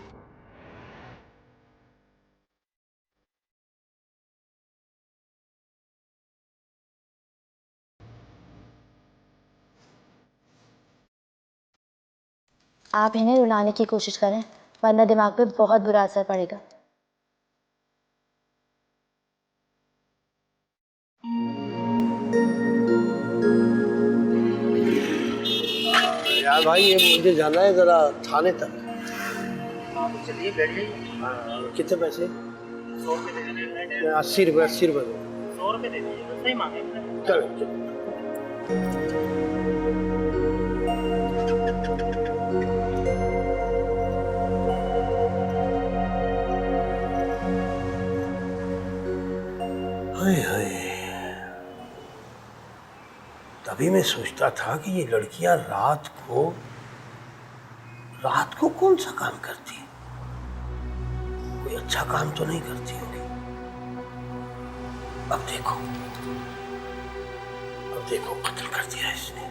S10: आप इन्हें रुलाने की कोशिश करें, वरना दिमाग पे बहुत बुरा असर पड़ेगा।
S13: यार भाई, ये मुझे जाना है जरा थाने तक।
S14: चलिए बैठ जाइए।
S13: कितने पैसे?
S14: 100 रुपये दे दीजिए।
S13: 80 रुपये 80 रुपये।
S14: 100 रुपये दे दीजिए, सही मांगे।
S13: चलो चलो। हाय हाय, तभी मैं सोचता था कि ये लड़कियां रात को कौन सा काम करती हैं? कोई अच्छा काम तो नहीं करती होगी। अब देखो कत्ल कर दिया इसने।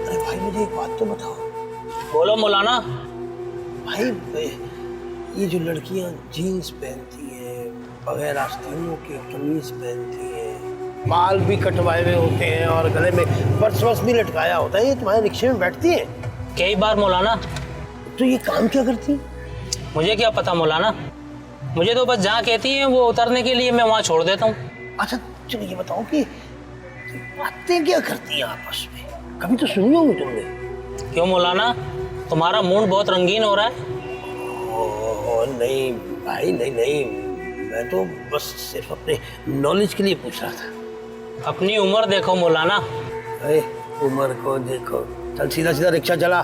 S13: अरे भाई, मुझे एक बात तो बताओ।
S14: बोलो मौलाना।
S13: भाई, ये जो लड़कियां जीन्स पहनती हैं, बगैर आस्तीनों के कमीज पहनती हैं, बाल भी कटवाए हुए होते हैं और गले में पर्स भी लटकाया होता है, ये तुम्हारे रिक्शे में बैठती हैं?
S14: कई बार मौलाना।
S13: तो ये काम क्या करती?
S14: मुझे क्या पता मौलाना, मुझे तो बस जहाँ कहती हैं वो उतरने के लिए मैं वहाँ छोड़ देता हूँ।
S13: अच्छा चलो ये बताओ कि बातें क्या करती हैं आपस में? कभी तो सुनी होगी तुमने।
S14: क्यों मौलाना, तुम्हारा मूड बहुत रंगीन हो रहा है?
S13: नहीं भाई, नहीं, मैं तो बस सिर्फ अपने नॉलेज के लिए पूछ रहा था।
S14: अपनी उम्र देखो मौलाना।
S13: अरे उम्र को देखो, चल सीधा सीधा रिक्शा चला।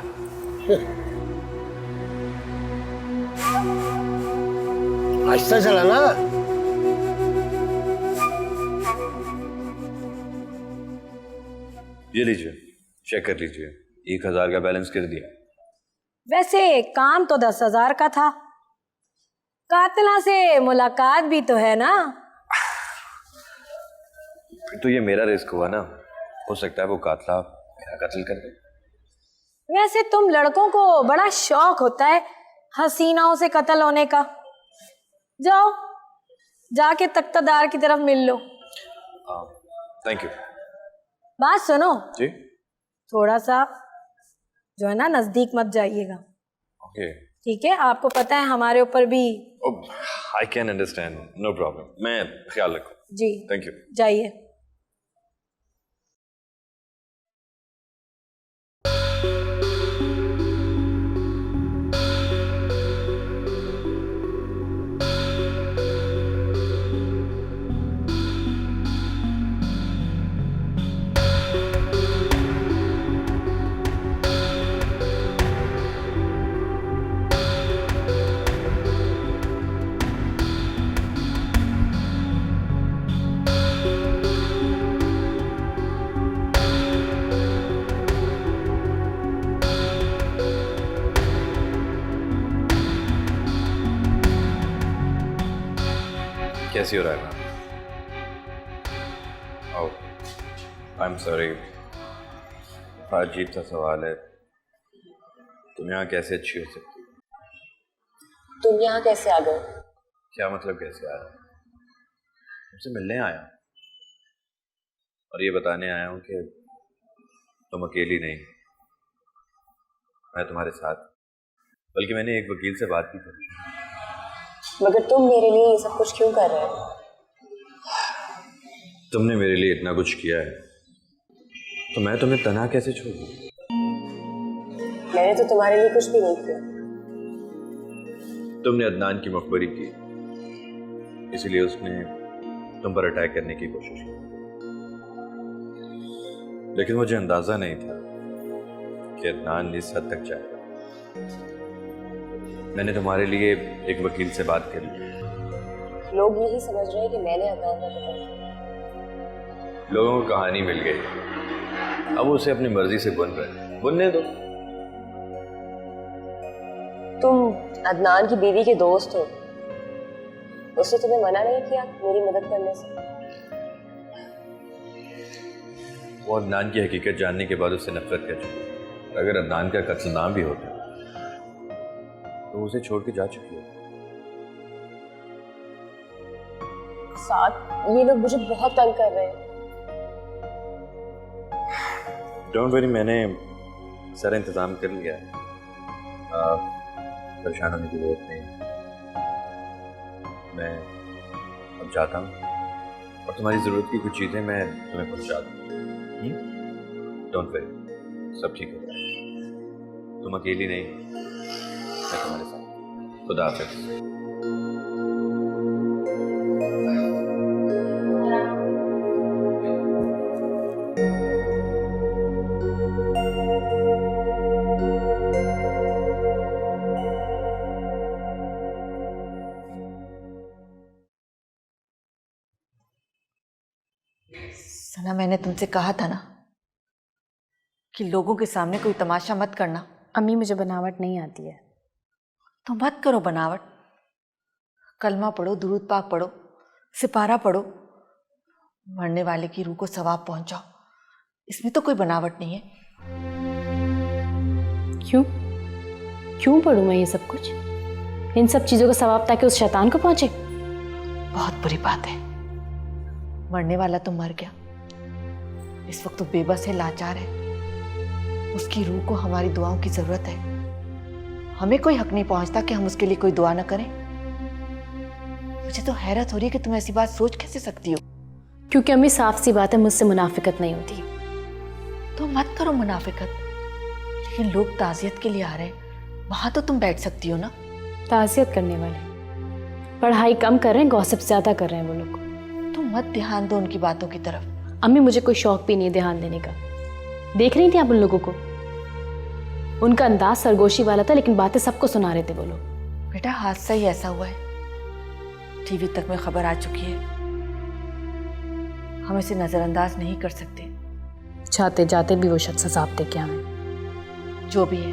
S13: आहिस्ता चला ना।
S6: ये लीजिए, चेक कर लीजिए, 1000 का बैलेंस कर दिया।
S10: वैसे काम तो 10,000 का था, कातिला से मुलाकात भी तो है ना।
S6: तो ये मेरा रिस्क हुआ ना, हो सकता है वो कातला मेरा कत्ल कर दे।
S10: वैसे तुम लड़कों को बड़ा शौक होता है हसीनाओं से कत्ल होने का। जाओ, जाके तख्तादार की तरफ मिल लो।
S6: Thank you.
S10: बात सुनो
S6: जी।
S10: थोड़ा सा जो है ना नजदीक मत जाइएगा।
S6: ओके।
S10: ठीक है, आपको पता है हमारे ऊपर भी।
S6: I can understand, no problem, मैं ख्याल रखूँ।
S10: जी
S6: थैंक यू।
S10: जाइए।
S6: कैसी हो रहा है ma'am? Oh, I am sorry, अजीब सा सवाल है। तुम यहाँ कैसे अच्छी हो सकती?
S2: तुम यहाँ कैसे आ गए?
S6: क्या मतलब कैसे आ रहा? तुमसे मिलने आया और ये बताने आया हूँ कि तुम अकेली नहीं, मैं तुम्हारे साथ। बल्कि मैंने एक वकील से बात भी की।
S2: मगर तुम मेरे लिए ये सब कुछ क्यों कर रहे हो?
S6: तुमने मेरे लिए इतना कुछ किया है तो मैं तुम्हें तन्हा कैसे छोड़ दूं?
S2: मैंने तो तुम्हारे लिए कुछ भी नहीं किया।
S6: तुमने अदनान की मखबरी की, इसलिए उसने तुम पर अटैक करने की कोशिश की, लेकिन मुझे अंदाजा नहीं था कि अदनान इस हद तक जाएगा। मैंने तुम्हारे लिए एक वकील से बात करी।
S2: लोग यही समझ रहे हैं कि मैंने अदनान का कत्ल किया।
S6: लोगों को कहानी मिल गई, अब उसे अपनी मर्जी से बुन रहे, बुनने दो।
S2: तुम अदनान की बीवी के दोस्त हो, उसने तुम्हें मना नहीं किया मेरी मदद करने से?
S6: वो अदनान की हकीकत जानने के बाद उससे नफरत कर चुकी। अगर अदनान का कत्ल ना भी होता तो तो उसे छोड़ के जा चुकी हो।
S2: साथ ये लोग मुझे बहुत तंग कर रहे हैं।
S6: डोंट वरी, मैंने सारा इंतजाम कर लिया है, परेशान होने की जरूरत नहीं। मैं अब जाता हूँ और तुम्हारी ज़रूरत की कुछ चीज़ें मैं तुम्हें पहुँचा दूँ। डोंट वरी, सब ठीक हो जाएगा। तुम अकेली नहीं, मैं तुम्हारे साथ। खुदा हाफिज़।
S4: सना, मैंने तुमसे कहा था ना कि लोगों के सामने कोई तमाशा मत करना।
S5: अम्मी मुझे बनावट नहीं आती है।
S4: तो मत करो बनावट। कलमा पढ़ो, दुरूद पाक पढ़ो, सिपारा पढ़ो, मरने वाले की रूह को सवाब पहुंचाओ। इसमें तो कोई बनावट नहीं है।
S5: क्यों क्यों पढ़ूं मैं ये सब कुछ, इन सब चीजों का सवाब ताकि उस शैतान को पहुंचे?
S4: बहुत बुरी बात है। मरने वाला तो मर गया, इस वक्त तो बेबस है, लाचार है। उसकी रूह को हमारी दुआओं की जरूरत है। हमें कोई हक नहीं पहुंचता कि हम उसके लिए कोई दुआ न करें। मुझे तो हैरत हो रही है कि तुम ऐसी बात सोच कैसे सकती हो।
S5: क्योंकि अम्मी साफ सी बात है, मुझसे मुनाफिकत नहीं होती।
S4: तो मत करो मुनाफिकत। लेकिन लोग ताजियत के लिए आ रहे हैं, वहां तो तुम बैठ सकती हो ना।
S5: ताजियत करने वाले पढ़ाई कम कर रहे हैं, गॉसिप ज्यादा कर रहे हैं वो लोग।
S4: तुम मत ध्यान दो उनकी बातों की तरफ।
S5: अम्मी मुझे कोई शौक भी नहीं ध्यान देने का। देख रही थी आप उन लोगों को, उनका अंदाज सरगोशी वाला था, लेकिन बातें सबको सुना रहे थे वो लोग।
S4: बेटा हादसा ही ऐसा हुआ है, टीवी तक में खबर आ चुकी है। हम इसे नजरअंदाज नहीं कर सकते।
S5: जाते जाते भी वो शख्स साफ थे क्या? हमें
S4: जो भी है,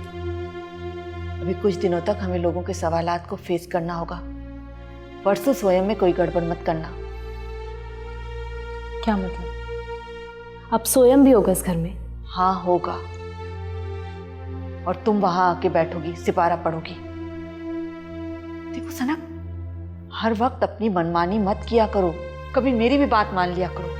S4: अभी कुछ दिनों तक हमें लोगों के सवालात को फेस करना होगा। परसों स्वयं में कोई गड़बड़ मत करना।
S5: क्या मतलब? अब सोयम भी होगा इस घर में?
S4: हाँ होगा, और तुम वहां आके बैठोगी, सिपारा पढ़ोगी। देखो सना, हर वक्त अपनी मनमानी मत किया करो, कभी मेरी भी बात मान लिया करो।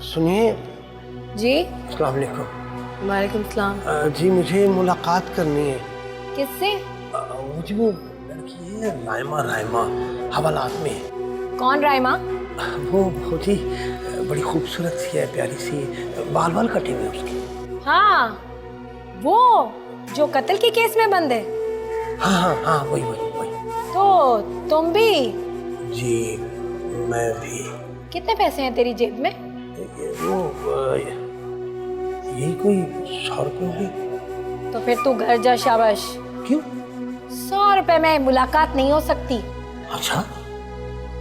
S13: सुनिए
S10: जी।
S13: अस्सलाम वालेकुम।
S10: वालेकुम सलाम।
S13: जी मुझे मुलाकात करनी है।
S10: किससे?
S13: मुझे वो लड़की है रायमा, रायमा हवालात में।
S10: कौन रायमा?
S13: वो बहुत ही बड़ी खूबसूरत सी है, प्यारी सी, बाल बाल कटे हुए उसके।
S10: हाँ, वो जो कत्ल के केस में बंद है।
S13: हाँ हाँ हाँ, वही वही वही।
S10: तो तुम भी?
S13: जी मैं भी।
S10: कितने पैसे हैं तेरी जेब में?
S13: वो यही कोई 100 रुपये होगी।
S10: तो फिर तू घर जा। शाबाश।
S13: क्यों?
S10: 100 रुपए में मुलाकात नहीं हो सकती।
S13: अच्छा,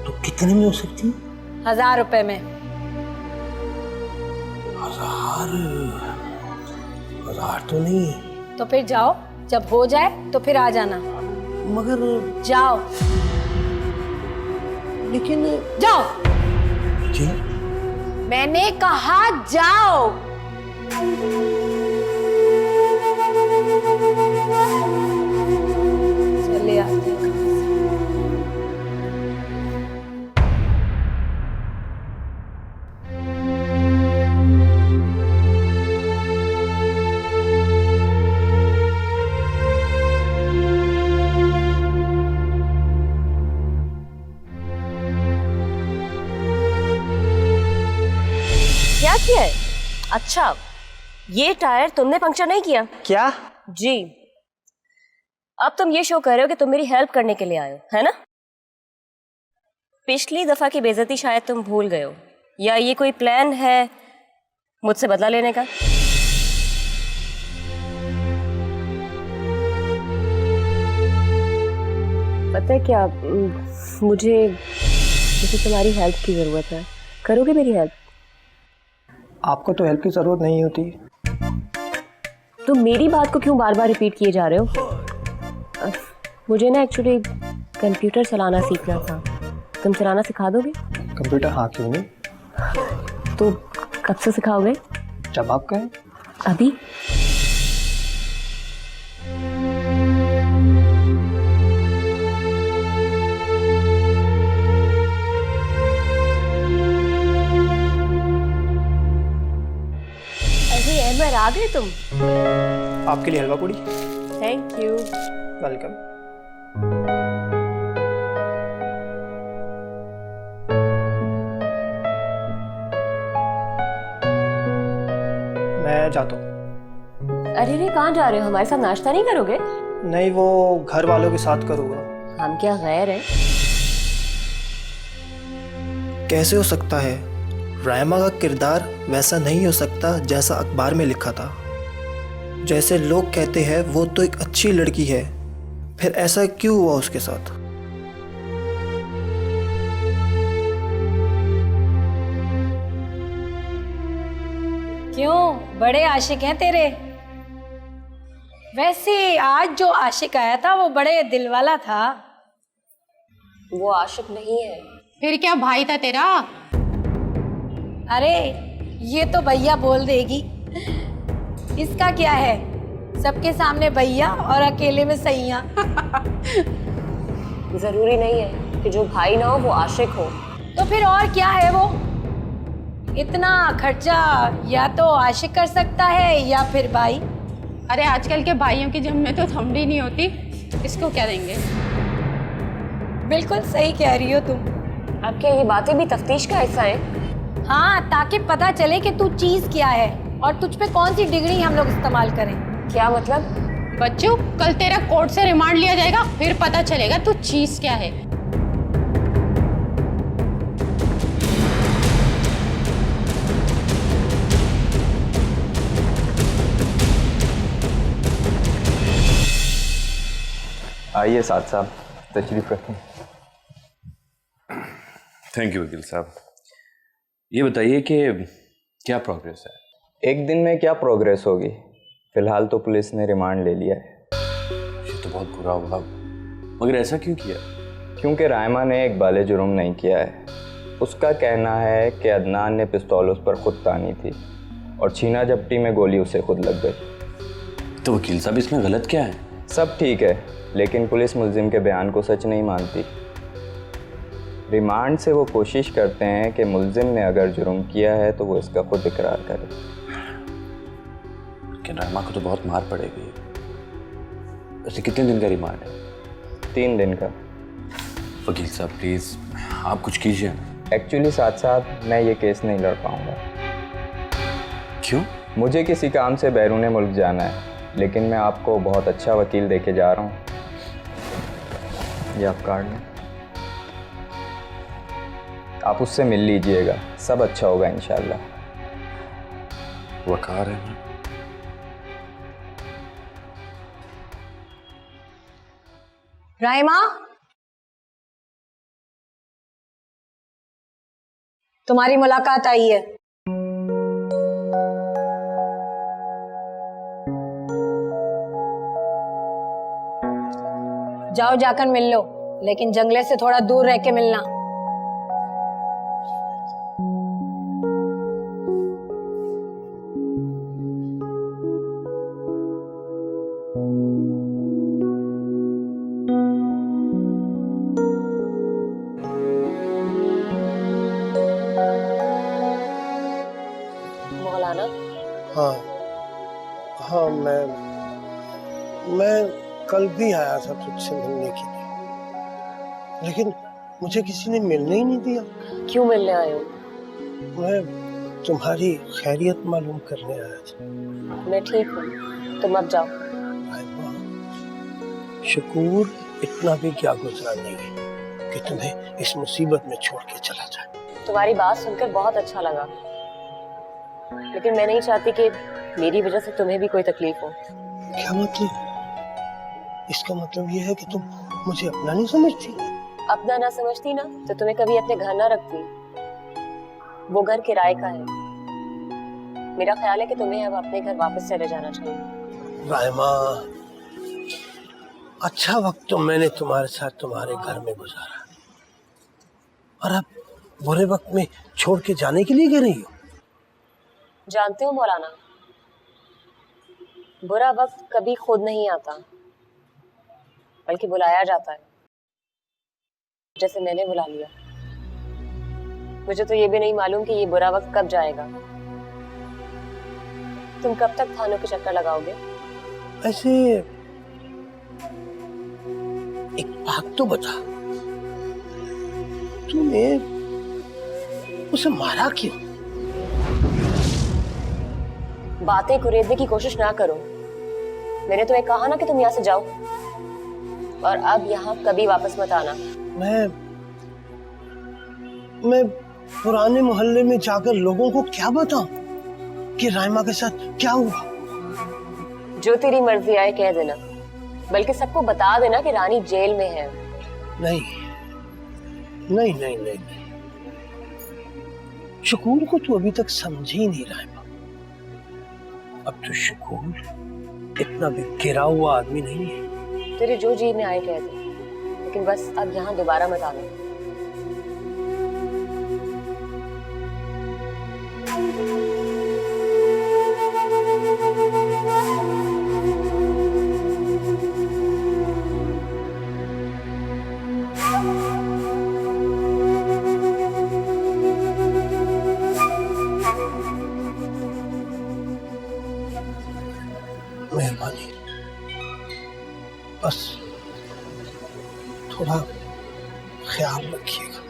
S13: तो कितने में हो सकती है?
S10: 1000 रुपए में।
S13: 1000 तो नहीं।
S10: तो फिर जाओ, जब हो जाए तो फिर आ जाना।
S13: मगर
S10: जाओ।
S13: लेकिन
S10: जाओ।
S13: जी
S10: मैंने कहा जाओ। चले आते हैं।
S2: क्या किया है? अच्छा, ये टायर तुमने पंक्चर नहीं किया?
S14: क्या?
S2: जी। अब तुम ये शो कर रहे हो कि तुम मेरी हेल्प करने के लिए आए हो, है ना? पिछली दफा की बेइज्जती शायद तुम भूल गए हो, या ये कोई प्लान है मुझसे बदला लेने का? पता है क्या, मुझे तुम्हारी हेल्प की जरूरत है। करोगे मेरी हेल्प?
S14: आपको तो हेल्प की ज़रूरत नहीं होती।
S2: तुम मेरी बात को क्यों बार बार रिपीट किए जा रहे हो? मुझे ना एक्चुअली कंप्यूटर चलाना सीखना था, तुम चलाना सिखा दोगे?
S15: कंप्यूटर हाँ, क्यों नहीं।
S2: तो कब से सिखाओगे?
S15: जब आप कहें।
S2: अभी? अरे अहमद, आ गए तुम?
S15: आपके लिए हलवा पूड़ी।
S2: Thank you.
S15: वेलकम। मैं जाता हूँ।
S2: अरे रे, कहाँ जा रहे हो? हमारे साथ नाश्ता नहीं करोगे?
S15: नहीं, वो घर वालों के साथ करूँगा।
S2: हम क्या गैर हैं?
S15: कैसे हो सकता है? रायमा का किरदार वैसा नहीं हो सकता जैसा अखबार में लिखा था। जैसे लोग कहते हैं वो तो एक अच्छी लड़की है, फिर ऐसा क्यों हुआ उसके साथ?
S10: क्यों, बड़े आशिक हैं तेरे? वैसे आज जो आशिक आया था वो बड़े दिल वाला था।
S2: वो आशिक नहीं है।
S8: फिर क्या भाई था तेरा?
S10: अरे ये तो भैया बोल देगी, इसका क्या है? सबके सामने भैया और अकेले में सैया।
S2: जरूरी नहीं है कि जो भाई ना हो वो आशिक हो।
S10: तो फिर और क्या है वो? इतना खर्चा या तो आशिक कर सकता है या फिर भाई।
S8: अरे आजकल के भाइयों की जेब में तो थमड़ी नहीं होती, इसको क्या देंगे?
S10: बिल्कुल सही कह रही हो तुम।
S2: अब क्या ये बातें भी तफ्तीश का हिस्सा है?
S10: हाँ, ताकि पता चले कि तू चीज क्या है और तुझ पे कौन सी डिग्री हम लोग इस्तेमाल करें।
S2: क्या मतलब?
S8: बच्चों, कल तेरा कोर्ट से रिमांड लिया जाएगा, फिर पता चलेगा तू चीज क्या है।
S6: आइए साथ साहब, तशरीफ रखें। थैंक यू वकील साहब। ये बताइए कि क्या प्रोग्रेस है?
S16: एक दिन में क्या प्रोग्रेस होगी? फिलहाल तो पुलिस ने रिमांड ले लिया है।
S6: ये तो बहुत बुरा हुआ, मगर ऐसा क्यों किया?
S16: क्योंकि रायमा ने एक बाले जुर्म नहीं किया है। उसका कहना है कि अदनान ने पिस्तौल उस पर खुद तानी थी और छीना झपटी में गोली उसे खुद लग गई।
S6: तो वकील साहब, इसमें गलत क्या है?
S16: सब ठीक है, लेकिन पुलिस मुल्जिम के बयान को सच नहीं मानती। रिमांड से वो कोशिश करते हैं कि मुल्जिम ने अगर जुर्म किया है तो वो इसका खुद इकरार करे।
S6: लेकिन रायमा को तो बहुत मार पड़ेगी। वैसे कितने दिन का रिमांड है?
S16: 3 दिन का।
S6: वकील साहब प्लीज़ आप कुछ कीजिए।
S16: एक्चुअली साथ साथ मैं ये केस नहीं लड़ पाऊंगा।
S6: क्यों?
S16: मुझे किसी काम से बैरून मुल्क जाना है, लेकिन मैं आपको बहुत अच्छा वकील देके जा रहा हूँ। ये आप कार्ड लें, आप उससे मिल लीजिएगा, सब अच्छा होगा इंशाल्लाह।
S6: वकार है।
S10: रायमा, तुम्हारी मुलाकात आई है। जाओ जाकर मिल लो, लेकिन जंगले से थोड़ा दूर रह के मिलना।
S2: मौलाना?
S13: हाँ हाँ, मैं कल भी आया था तुझसे मिलने के लिए, लेकिन मुझे किसी ने मिलने ही नहीं दिया।
S2: क्यों मिलने आए हो?
S13: मैं तुम्हारी खैरियत मालूम करने आया था।
S2: मैं ठीक हूँ, तुम अब जाओ।
S13: शकूर इतना भी क्या गुजरा नहीं है कि तुम्हें इस मुसीबत में छोड़ के चला जाए।
S2: तुम्हारी बात सुनकर बहुत अच्छा लगा, लेकिन मैं नहीं चाहती कि मेरी वजह से तुम्हें भी कोई तकलीफ हो।
S13: क्या मतलब? इसका मतलब यह है कि तुम मुझे अपना नहीं समझती?
S2: अपना ना समझती ना तो तुम्हें कभी अपने घर ना रखती। वो घर किराए का है। मेरा ख्याल है कि तुम्हें अब अपने घर वापस चले जाना चाहिए।
S13: रायमा, अच्छा वक्त तो मैंने तुम्हारे साथ तुम्हारे घर में गुजारा, और अब बुरे वक्त में छोड़ के जाने के लिए गिर रही हो।
S2: जानते हो मौलाना, बुरा वक्त कभी खुद नहीं आता, बल्कि बुलाया जाता है, जैसे मैंने बुला लिया। मुझे तो ये भी नहीं मालूम कि ये बुरा वक्त कब जाएगा। तुम कब तक थानों के चक्कर लगाओगे?
S13: ऐसे एक बात तो बता, तूने उसे मारा क्यों?
S2: बातें कुरेदने की कोशिश ना करो। मैंने तुम्हें कहा ना कि तुम यहाँ से जाओ, और अब यहाँ कभी वापस मत आना।
S13: मैं पुराने मोहल्ले में जाकर लोगों को क्या बताऊं कि रायमा के साथ क्या हुआ?
S2: जो तेरी मर्जी आए कह देना, बल्कि सबको बता देना कि रानी जेल में है।
S13: नहीं नहीं नहीं नहीं, नहीं। शकूर को तू अभी तक समझी ही नहीं रायमा। अब तो शकूर इतना भी गिरा हुआ आदमी नहीं है।
S2: तेरे जो जी में आए कह दे, लेकिन बस अब यहाँ दोबारा मत आना।
S13: मेहरबानी, बस थोड़ा ख्याल रखिएगा।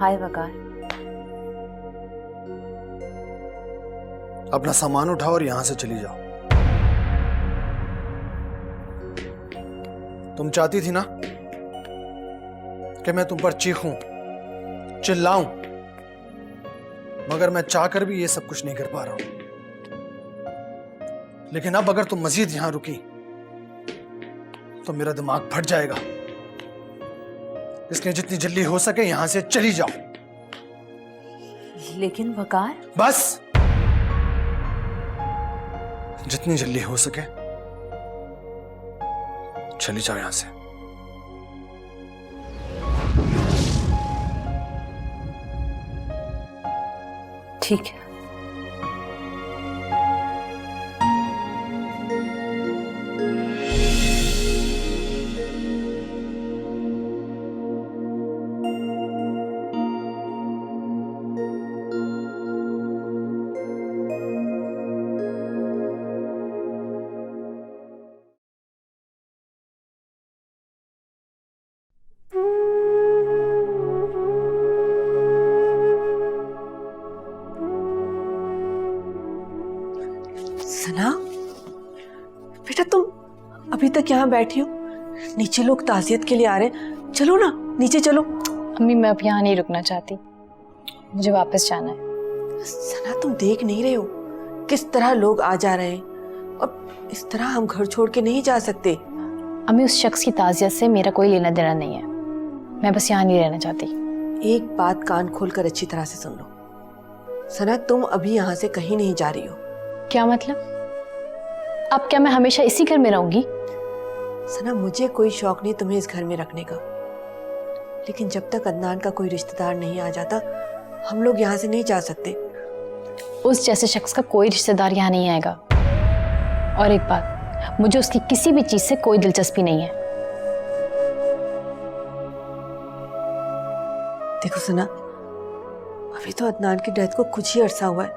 S4: हाय वकार।
S15: अपना सामान उठाओ और यहां से चली जाओ। तुम चाहती थी ना कि मैं तुम पर चीखूं, चिल्लाऊं, मगर मैं चाहकर भी ये सब कुछ नहीं कर पा रहा हूं। लेकिन अब अगर तुम मजीद यहां रुकी तो मेरा दिमाग फट जाएगा। इसलिए जितनी जल्दी हो सके यहां से चली जाओ।
S4: लेकिन वकार,
S15: बस जितनी जल्दी हो सके चली जाओ यहां से।
S4: ठीक है।
S12: सना बेटा, तुम अभी तक यहाँ बैठी हो? नीचे लोग ताजियत के लिए आ रहे हैं, चलो ना नीचे चलो।
S5: अम्मी मैं अब यहाँ नहीं रुकना चाहती, मुझे वापस जाना है।
S12: सना तुम देख नहीं रहे हो किस तरह लोग आ जा रहे हैं, और इस तरह हम घर छोड़ के नहीं जा सकते।
S5: अम्मी उस शख्स की ताजियत से मेरा कोई लेना देना नहीं है, मैं बस यहाँ नहीं रहना चाहती।
S12: एक बात कान खोलकर अच्छी तरह से सुन लो सना, तुम अभी यहाँ से कहीं नहीं जा रही हो।
S5: क्या मतलब? अब क्या मैं हमेशा इसी घर में रहूंगी?
S12: सना मुझे कोई शौक नहीं तुम्हें इस घर में रखने का, लेकिन जब तक अदनान का कोई रिश्तेदार नहीं आ जाता हम लोग यहाँ से नहीं जा सकते।
S5: उस जैसे शख्स का कोई रिश्तेदार यहाँ नहीं आएगा। और एक बात, मुझे उसकी किसी भी चीज से कोई दिलचस्पी नहीं है।
S12: देखो सना, अभी तो अदनान की डेथ को कुछ ही अरसा हुआ है,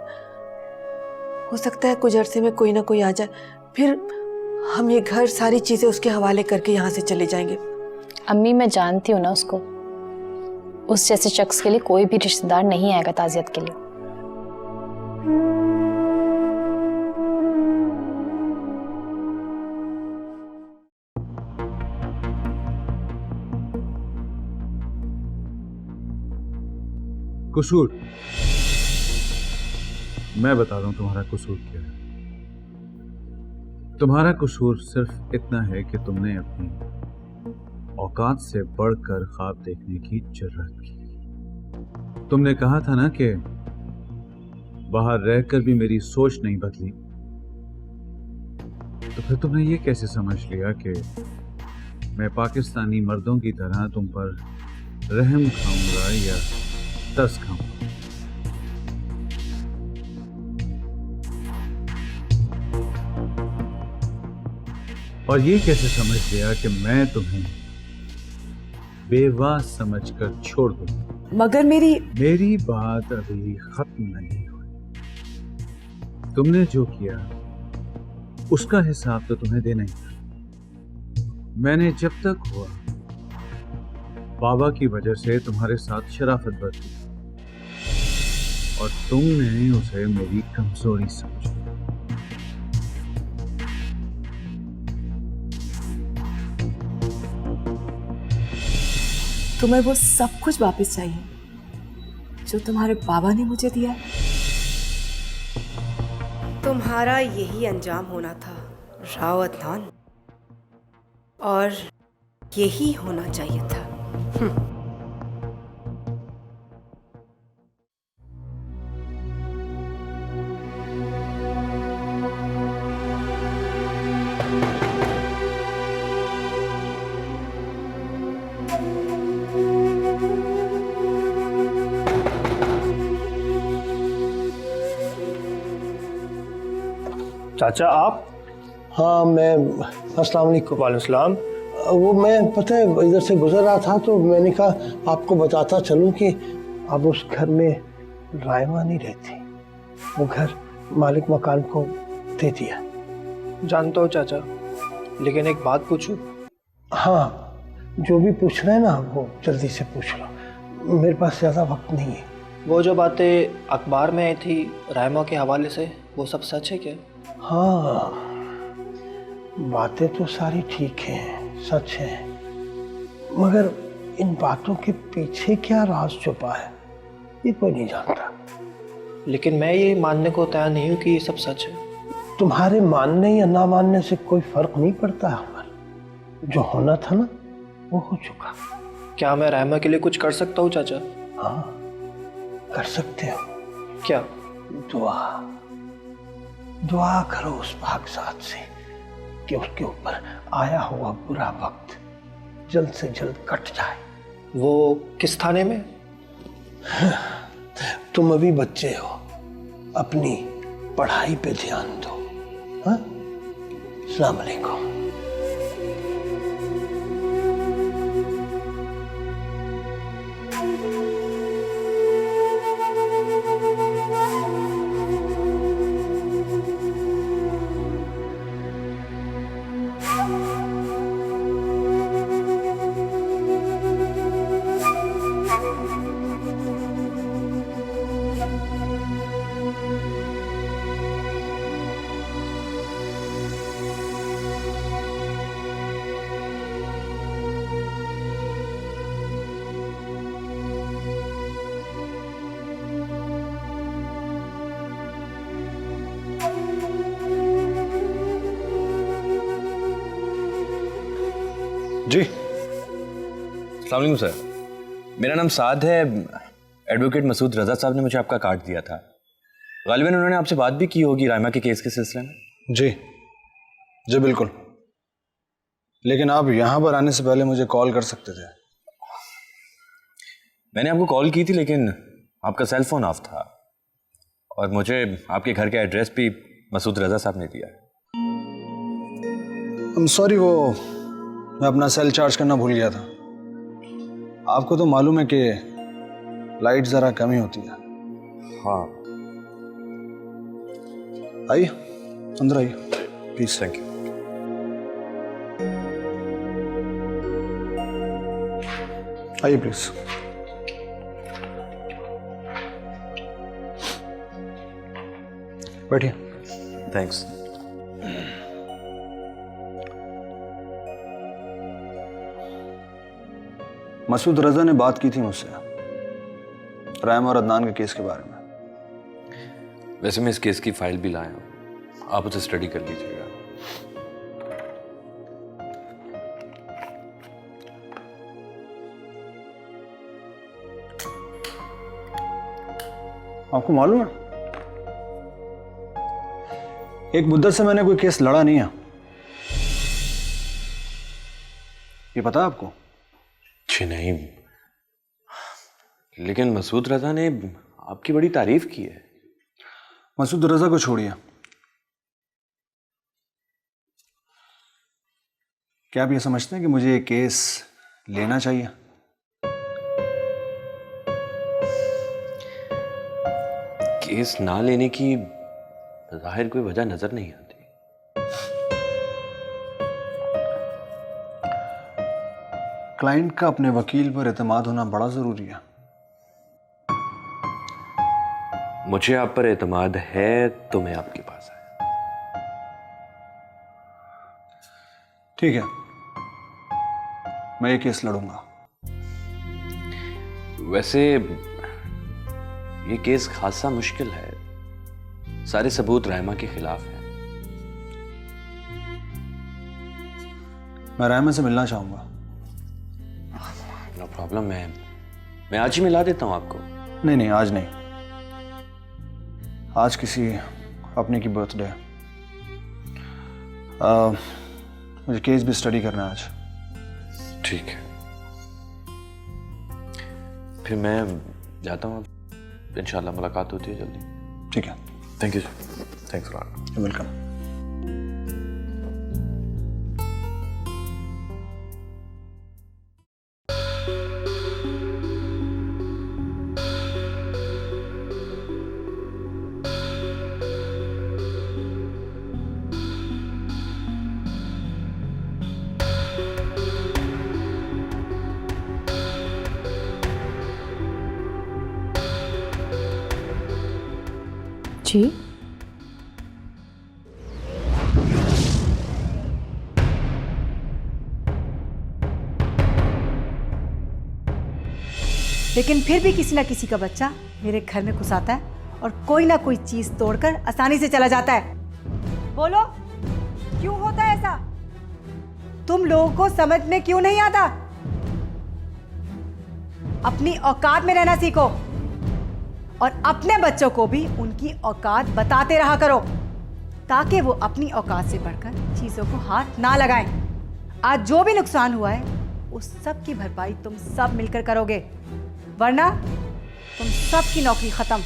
S12: हो सकता है कुछ अरसे में कोई ना कोई आ जाए, फिर हम ये घर सारी चीजें उसके हवाले करके यहाँ से चले जाएंगे।
S5: अम्मी मैं जानती हूँ ना उसको, उस जैसे शख्स के लिए कोई भी रिश्तेदार नहीं आएगा ताजियत के लिए।
S1: कसूर, मैं बता दूं तुम्हारा कसूर क्या है। तुम्हारा कसूर सिर्फ इतना है कि तुमने अपनी औकात से बढ़कर ख्वाब देखने की जुर्रत की। तुमने कहा था ना कि बाहर रहकर भी मेरी सोच नहीं बदली, तो फिर तुमने ये कैसे समझ लिया कि मैं पाकिस्तानी मर्दों की तरह तुम पर रहम खाऊंगा या तरस खाऊंगा? और ये कैसे समझ लिया कि मैं तुम्हें बेवा समझकर छोड़ दूं?
S12: मगर
S1: मेरी बात अभी खत्म नहीं हुई। तुमने जो किया उसका हिसाब तो तुम्हें देना ही था। मैंने जब तक हुआ बाबा की वजह से तुम्हारे साथ शराफत बरती और तुमने उसे मेरी कमजोरी समझा।
S12: तुम्हें वो सब कुछ वापस चाहिए जो तुम्हारे बाबा ने मुझे दिया।
S17: तुम्हारा यही अंजाम होना था राव अदनान, और यही होना चाहिए था।
S13: चाचा आप? हाँ मैं, अस्सलाम वालेकुम। वालेकुम सलाम। वो मैं पता है इधर से गुजर रहा था तो मैंने कहा आपको बताता चलूं कि अब उस घर में रायमा नहीं रहती, वो घर मालिक मकान को दे दिया।
S15: जानता हूँ चाचा, लेकिन एक बात पूछूं?
S13: हाँ जो भी पूछना है ना वो जल्दी से पूछ लो, मेरे पास ज़्यादा वक्त नहीं है।
S15: वो जो बातें अखबार में आई थी रायमा के हवाले से, वो सब सच है क्या?
S13: हाँ बातें तो सारी ठीक हैं, सच है, मगर इन बातों के पीछे क्या राज छुपा है ये कोई नहीं जानता।
S15: लेकिन मैं ये मानने को तैयार नहीं हूँ कि ये सब सच है।
S13: तुम्हारे मानने या ना मानने से कोई फर्क नहीं पड़ता हमारा, जो होना था ना वो हो चुका।
S15: क्या मैं रायमा के लिए कुछ कर सकता हूँ चाचा?
S13: हाँ कर सकते हो।
S15: क्या?
S13: दुआ, दुआ करो उस पाकज़ात से कि उसके ऊपर आया हुआ बुरा वक्त जल्द से जल्द कट जाए।
S15: वो किस थाने में?
S13: तुम अभी बच्चे हो, अपनी पढ़ाई पे ध्यान दो। हाँ? अस्सलाम वालेकुम।
S6: जी। अस्सलाम वालेकुम सर, मेरा नाम साद है। एडवोकेट मसूद रजा साहब ने मुझे आपका कार्ड दिया था। गालिबन उन्होंने आपसे बात भी की होगी रायमा के केस के सिलसिले में।
S18: जी जी बिल्कुल, लेकिन आप यहाँ पर आने से पहले मुझे कॉल कर सकते थे।
S6: मैंने आपको कॉल की थी लेकिन आपका सेल फोन ऑफ था और मुझे आपके घर का एड्रेस भी मसूद रजा साहब ने दिया।
S18: सॉरी, वो मैं अपना सेल चार्ज करना भूल गया था। आपको तो मालूम है कि लाइट ज़रा कम ही होती है।
S6: हाँ,
S18: आइए अंदर आइए प्लीज।
S6: Thank you.
S18: आइए प्लीज। बैठिए।
S6: थैंक्स।
S18: मसूद रजा ने बात की थी मुझसे रायमा और अदनान के केस के बारे में।
S6: वैसे मैं इस केस की फाइल भी लाया हूँ, आप उसे स्टडी कर लीजिएगा।
S18: आपको मालूम है एक मुद्दत से मैंने कोई केस लड़ा नहीं है, ये पता है आपको?
S6: जी नहीं, लेकिन मसूद रजा ने आपकी बड़ी तारीफ की है।
S18: मसूद रजा को छोड़िए, क्या आप ये समझते हैं कि मुझे ये केस लेना चाहिए?
S6: केस ना लेने की जाहिर कोई वजह नजर नहीं आती।
S18: क्लाइंट का अपने वकील पर एतमाद होना बड़ा जरूरी है।
S6: मुझे आप पर एतमाद है तो मैं आपके पास आया।
S18: ठीक है, मैं ये केस लड़ूंगा।
S6: वैसे ये केस खासा मुश्किल है, सारे सबूत रायमा के खिलाफ हैं।
S18: मैं रायमा से मिलना चाहूंगा।
S6: नो प्रॉब्लम, मैं आज ही मिला देता हूं आपको।
S18: नहीं नहीं, आज नहीं, आज किसी अपने की बर्थडे है। मुझे केस भी स्टडी करना है आज।
S6: ठीक है, फिर मैं जाता हूँ। इंशाल्लाह मुलाकात होती है जल्दी।
S18: ठीक है,
S6: thank you sir. Thanks for
S18: welcome.
S5: जी,
S11: लेकिन फिर भी किसी ना किसी का बच्चा मेरे घर में घुस आता है और कोई ना कोई चीज तोड़कर आसानी से चला जाता है। बोलो, क्यों होता है ऐसा? तुम लोगों को समझ में क्यों नहीं आता? अपनी औकात में रहना सीखो और अपने बच्चों को भी उनकी औकात बताते रहा करो, ताकि वो अपनी औकात से बढ़कर चीजों को हाथ ना लगाएं। आज जो भी नुकसान हुआ है उस सब की भरपाई तुम सब मिलकर करोगे, वरना तुम सब की नौकरी खत्म।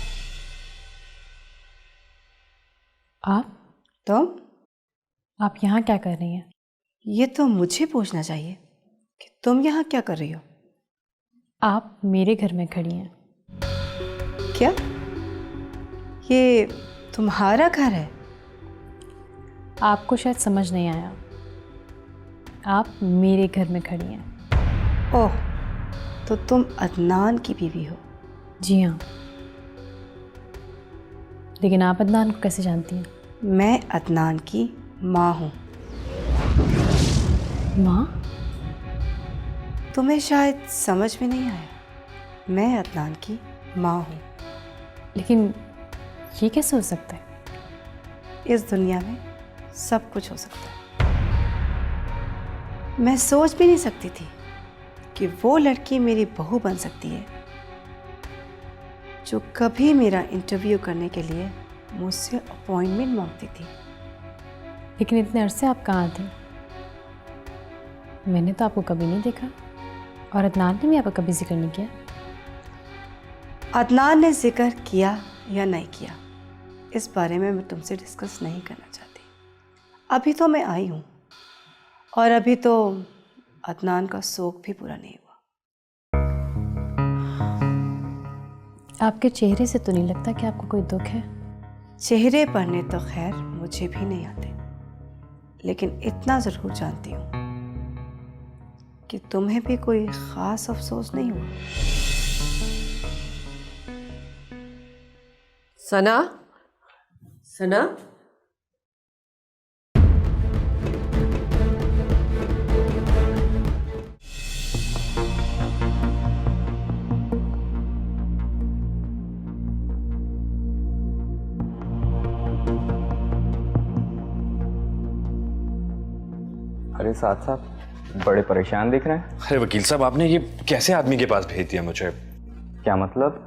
S5: आप यहाँ क्या कर रही हैं?
S11: ये तो मुझे पूछना चाहिए कि तुम यहाँ क्या कर रही हो।
S5: आप मेरे घर में खड़ी हैं।
S11: क्या ये तुम्हारा घर है?
S5: आपको शायद समझ नहीं आया, आप मेरे घर में खड़ी हैं।
S11: ओह, तो तुम अदनान की बीवी हो?
S5: जी हाँ। लेकिन आप अदनान को कैसे जानती हैं?
S11: मैं अदनान की माँ हूँ।
S5: माँ?
S11: तुम्हें शायद समझ में नहीं आया, मैं अदनान की माँ हूँ।
S5: लेकिन ये कैसे हो सकता है?
S11: इस दुनिया में सब कुछ हो सकता है। मैं सोच भी नहीं सकती थी कि वो लड़की मेरी बहू बन सकती है जो कभी मेरा इंटरव्यू करने के लिए मुझसे अपॉइंटमेंट मांगती थी।
S5: लेकिन इतने अरसे आप कहाँ थे? मैंने तो आपको कभी नहीं देखा, और अदनान ने भी आपका कभी जिक्र नहीं किया।
S11: अदनान ने जिक्र किया या नहीं किया, इस बारे में मैं तुमसे डिस्कस नहीं करना चाहती। अभी तो मैं आई हूँ, और अभी तो अदनान का शौक भी पूरा नहीं हुआ।
S5: आपके चेहरे से तो नहीं लगता कि आपको कोई दुख है।
S11: चेहरे पढ़ने तो खैर मुझे भी नहीं आते, लेकिन इतना ज़रूर जानती हूँ कि तुम्हें भी कोई ख़ास अफसोस नहीं हुआ।
S19: सना, सना,
S16: अरे साथ साहब बड़े परेशान दिख रहे हैं।
S6: अरे वकील साहब, आपने ये कैसे आदमी के पास भेज दिया मुझे?
S16: क्या मतलब?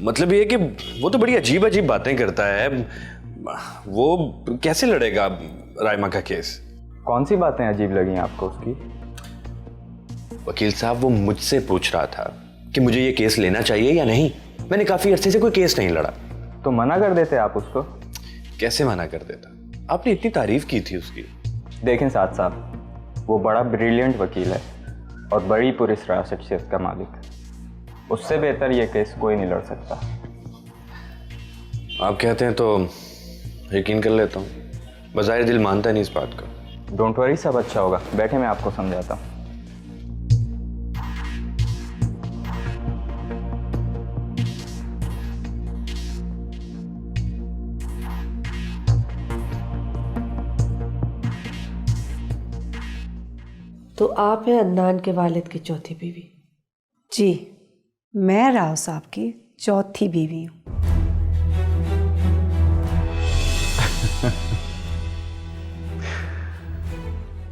S6: मतलब ये कि वो तो बड़ी अजीब अजीब बातें करता है। वो कैसे लड़ेगा रायमा का केस?
S16: कौन सी बातें अजीब लगी आपको उसकी?
S6: वकील साहब, वो मुझसे पूछ रहा था कि मुझे ये केस लेना चाहिए या नहीं। मैंने काफी अरसे से कोई केस नहीं लड़ा।
S16: तो मना कर देते आप उसको?
S6: कैसे मना कर देता? आपने इतनी तारीफ की थी उसकी।
S16: देखें साथ साहब, वो बड़ा ब्रिलियंट वकील है और बड़ी पुरस्कार शख्सियत का मालिक। उससे बेहतर ये केस कोई नहीं लड़ सकता।
S6: आप कहते हैं तो यकीन कर लेता हूँ। बज़ाहिर दिल मानता नहीं इस बात को।
S16: डोंट वरी, सब अच्छा होगा। बैठे, मैं आपको समझाता हूँ।
S19: तो आप हैं अदनान के वालिद की चौथी बीवी?
S11: जी, मैं राव साहब की चौथी बीवी हूँ।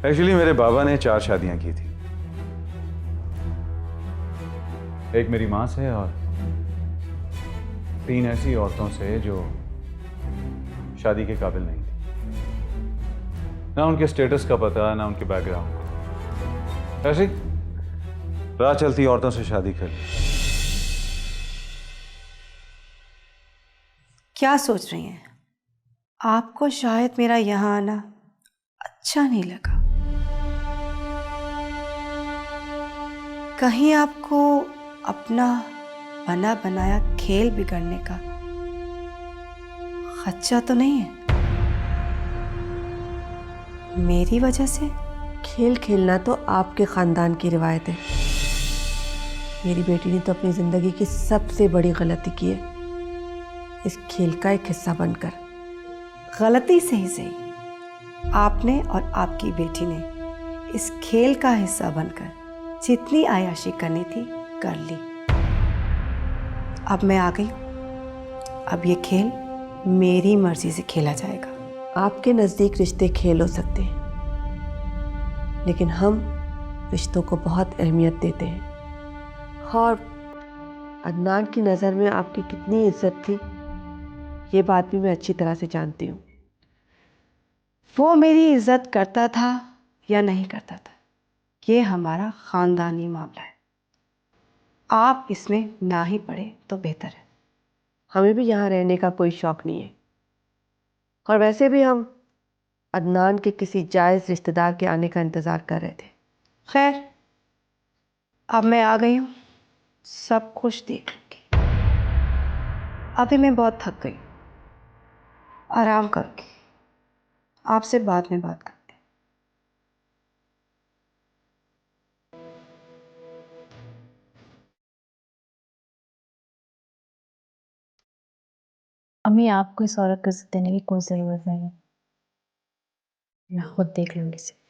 S1: एक्चुअली मेरे बाबा ने 4 शादियां की थी। एक मेरी मां से और 3 ऐसी औरतों से जो शादी के काबिल नहीं थी। ना उनके स्टेटस का पता, ना उनके बैकग्राउंड। ऐसी राह चलती औरतों से शादी कर ली।
S11: क्या सोच रही हैं? आपको शायद मेरा यहाँ आना अच्छा नहीं लगा। कहीं आपको अपना बना बनाया खेल बिगड़ने का खदशा तो नहीं है? मेरी वजह से?
S19: खेल खेलना तो आपके खानदान की रिवायत है। मेरी बेटी ने तो अपनी जिंदगी की सबसे बड़ी गलती की है, इस खेल का एक हिस्सा बनकर।
S11: गलती से ही सही, आपने और आपकी बेटी ने इस खेल का हिस्सा बनकर जितनी आयाशी करनी थी कर ली। अब मैं आ गई। अब ये खेल मेरी मर्जी से खेला जाएगा।
S19: आपके नज़दीक रिश्ते खेल हो सकते हैं, लेकिन हम रिश्तों को बहुत अहमियत देते हैं। और अदनान की नज़र में आपकी कितनी इज्जत थी, ये बात भी मैं अच्छी तरह से जानती हूँ।
S11: वो मेरी इज्जत करता था या नहीं करता था, ये हमारा ख़ानदानी मामला है। आप इसमें ना ही पड़े तो बेहतर है।
S19: हमें भी यहाँ रहने का कोई शौक़ नहीं है, और वैसे भी हम अदनान के किसी जायज़ रिश्तेदार के आने का इंतज़ार कर रहे थे।
S11: खैर, अब मैं आ गई हूँ, सब कुछ देख लूँगी। अभी मैं बहुत थक गई, आराम करके आपसे बाद में बात करते हैं।
S5: अम्मी, आपको इस औरत को इज्जत देने की कोई ज़रूरत नहीं है। मैं खुद देख लूँगी इसे।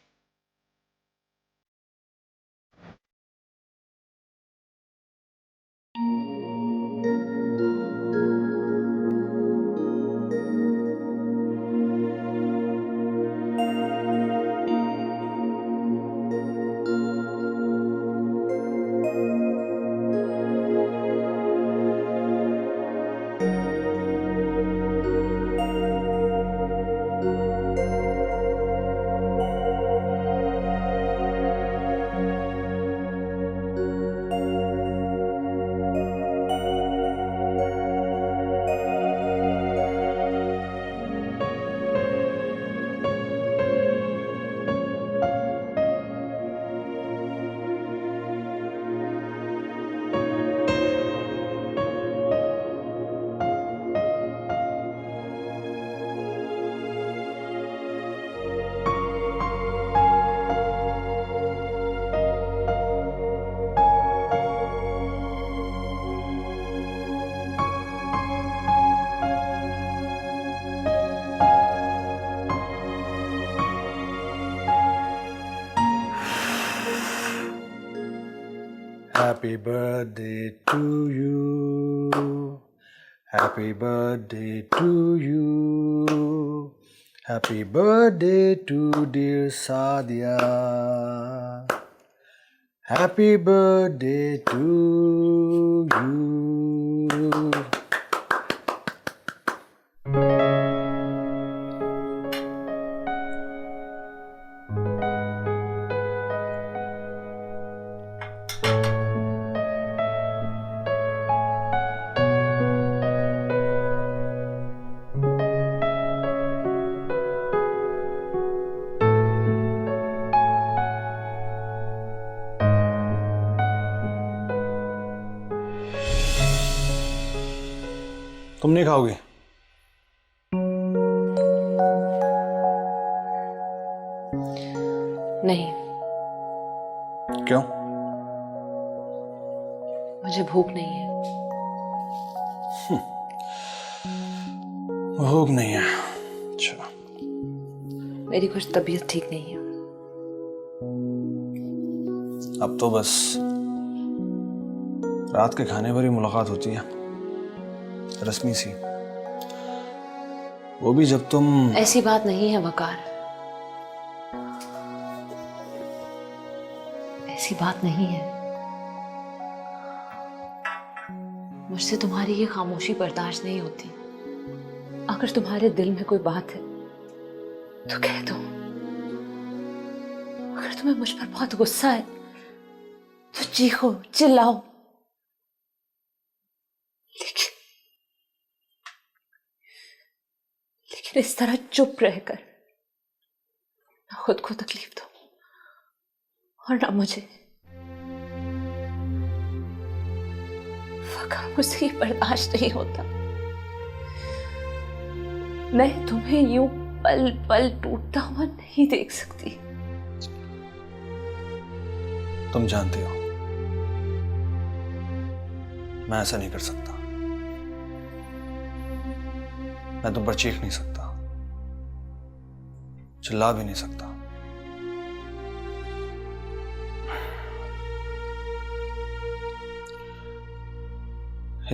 S18: Happy birthday to you. Happy birthday to you. Happy birthday to dear Sadia. Happy birthday to you. तुम नहीं खाओगी?
S2: नहीं,
S18: क्यों?
S2: मुझे भूख नहीं है।
S18: भूख नहीं है? अच्छा।
S2: मेरी कुछ तबीयत ठीक नहीं है।
S18: अब तो बस रात के खाने पर ही मुलाकात होती है, रस्मी सी, वो भी जब तुम।
S2: ऐसी बात नहीं है वकार, ऐसी बात नहीं है। मुझसे तुम्हारी ये खामोशी बर्दाश्त नहीं होती। अगर तुम्हारे दिल में कोई बात है तो कह दो। अगर तुम्हें मुझ पर बहुत गुस्सा है तो चीखो, चिल्लाओ। लेकिन इस तरह चुप रहकर ना खुद को तकलीफ दो और ना मुझे। वकार, मुझसे ये बर्दाश्त नहीं होता। मैं तुम्हें यूं पल पल टूटता हुआ नहीं देख सकती।
S18: तुम जानती हो मैं ऐसा नहीं कर सकता। मैं तुम पर चीख नहीं सकता, चिल्ला भी नहीं सकता।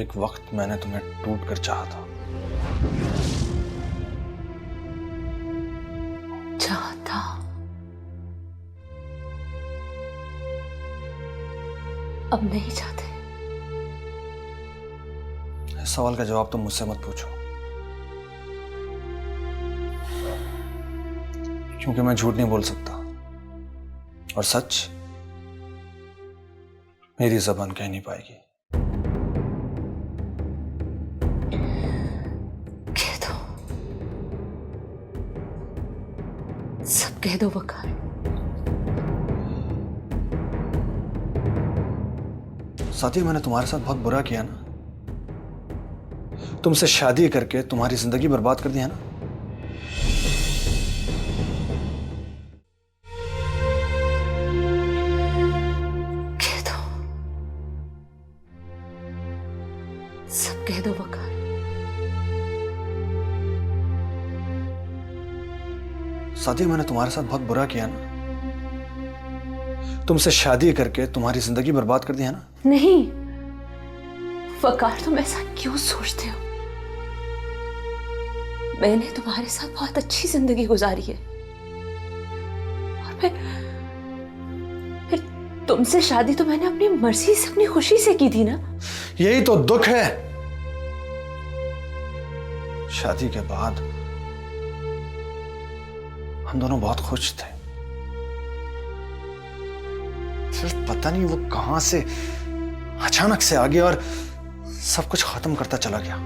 S18: एक वक्त मैंने तुम्हें टूट कर चाहा था।
S2: चाहता? अब नहीं चाहते।
S18: इस सवाल का जवाब तुम मुझसे मत पूछो, क्योंकि मैं झूठ नहीं बोल सकता और सच मेरी जबान कह नहीं पाएगी।
S2: कह दो, सब कह दो वकार।
S18: साथी, मैंने तुम्हारे साथ बहुत बुरा किया ना। तुमसे शादी करके तुम्हारी जिंदगी बर्बाद कर दिया ना।
S2: कह दो, सब कह दो वकार।
S18: साथी, मैंने तुम्हारे साथ बहुत बुरा किया ना। तुमसे शादी करके तुम्हारी जिंदगी बर्बाद कर दिया ना।
S2: नहीं वकार, तुम ऐसा क्यों सोचते हो? मैंने तुम्हारे साथ बहुत अच्छी जिंदगी गुजारी है और फिर तुमसे शादी तो मैंने अपनी मर्जी से, अपनी खुशी से की थी ना।
S18: यही तो दुख है। शादी के बाद हम दोनों बहुत खुश थे, फिर पता नहीं वो कहां से अचानक से आ गया और सब कुछ खत्म करता चला गया।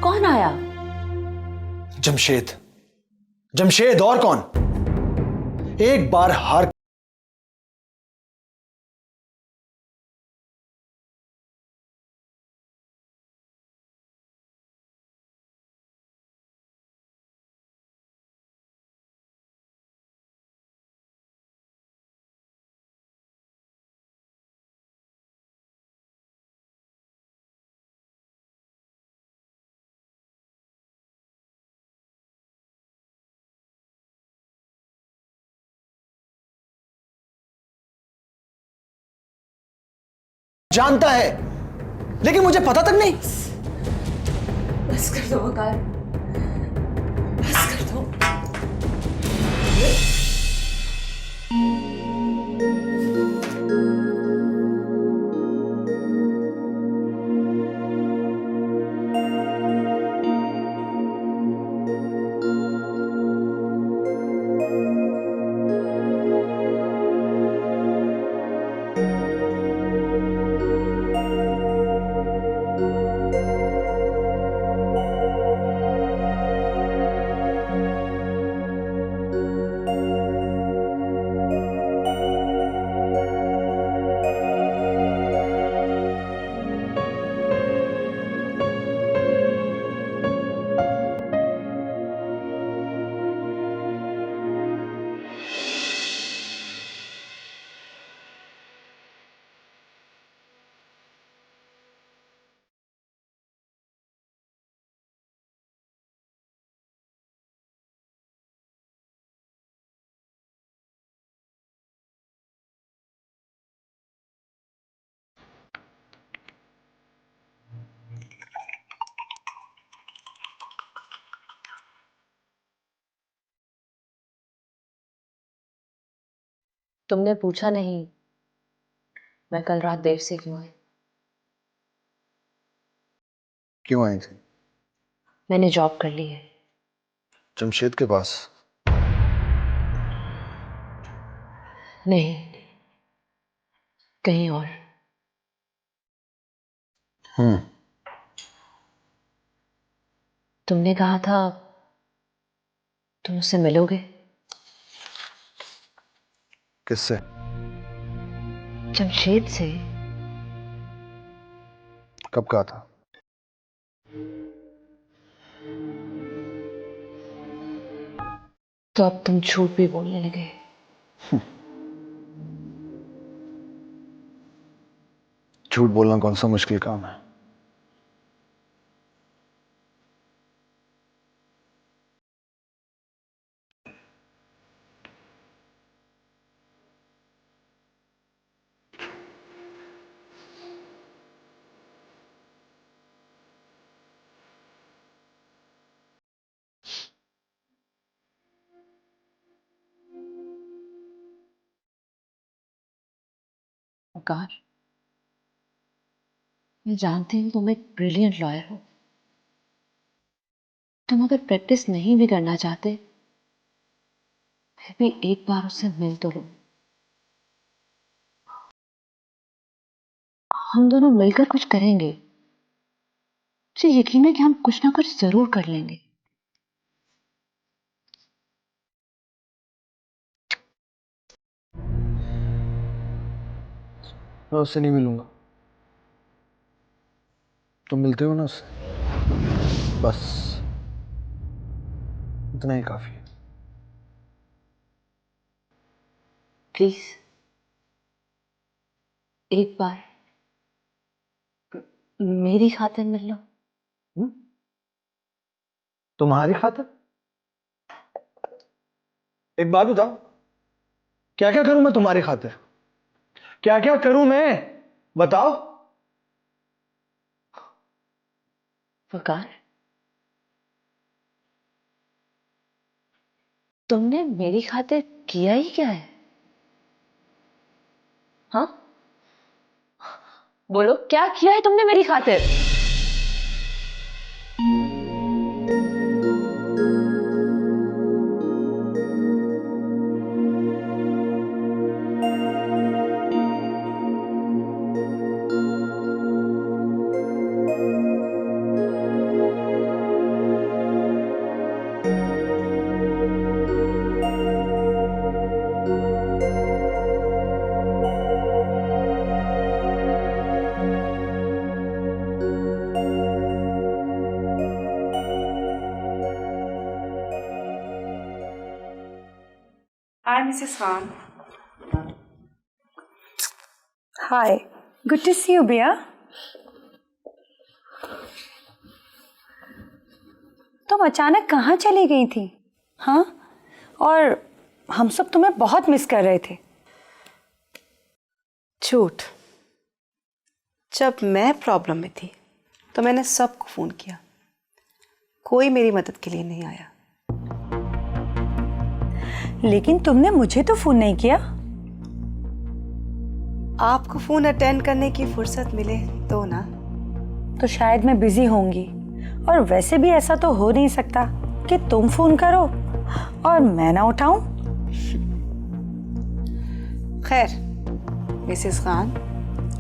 S2: कौन आया?
S18: जमशेद। जमशेद और कौन? एक बार हार
S15: जानता है, लेकिन मुझे पता तक नहीं।
S2: बस कर दो वकार, बस कर दो। तुमने पूछा नहीं मैं कल रात देर से क्यों आई?
S18: क्यों आई थी?
S2: मैंने जॉब कर ली है।
S18: जमशेद के पास?
S2: नहीं, कहीं और। तुमने कहा था तुम उससे मिलोगे।
S18: किससे?
S2: जमशेद से।
S18: कब कहा था?
S2: तो अब तुम झूठ भी बोलने लगे।
S18: झूठ बोलना कौन सा मुश्किल काम है?
S2: वकार, मैं जानती हूँ तुम एक ब्रिलियंट लॉयर हो। तुम अगर प्रैक्टिस नहीं भी करना चाहते फिर भी एक बार उससे मिल तो लो। हम दोनों मिलकर कुछ करेंगे। मुझे यकीन है कि हम कुछ ना कुछ जरूर कर लेंगे।
S18: मैं उससे नहीं मिलूंगा। तुम मिलते हो ना उससे, बस इतना ही काफी है।
S2: प्लीज एक बार मेरी खातिर मिल लो।
S18: तुम्हारी खातिर? एक बात बताओ, क्या क्या करूं मैं तुम्हारी खातिर? क्या क्या करूं मैं, बताओ।
S2: वकार, तुमने मेरी खातिर किया ही क्या है? हाँ, बोलो क्या किया है तुमने मेरी खातिर?
S11: Hi, Mrs. Khan. Hi. Good to see you, Bia. तुम अचानक कहाँ चली गई थी? हाँ? और हम सब तुम्हें बहुत मिस कर रहे थे।
S17: झूठ। जब मैं प्रॉब्लम में थी तो मैंने सबको फ़ोन किया, कोई मेरी मदद के लिए नहीं आया।
S11: लेकिन तुमने मुझे तो फ़ोन नहीं किया।
S17: आपको फ़ोन अटेंड करने की फुर्सत मिले तो ना।
S11: तो शायद मैं बिजी होंगी, और वैसे भी ऐसा तो हो नहीं सकता कि तुम फ़ोन करो और मैं ना उठाऊं।
S17: खैर मिसेस खान,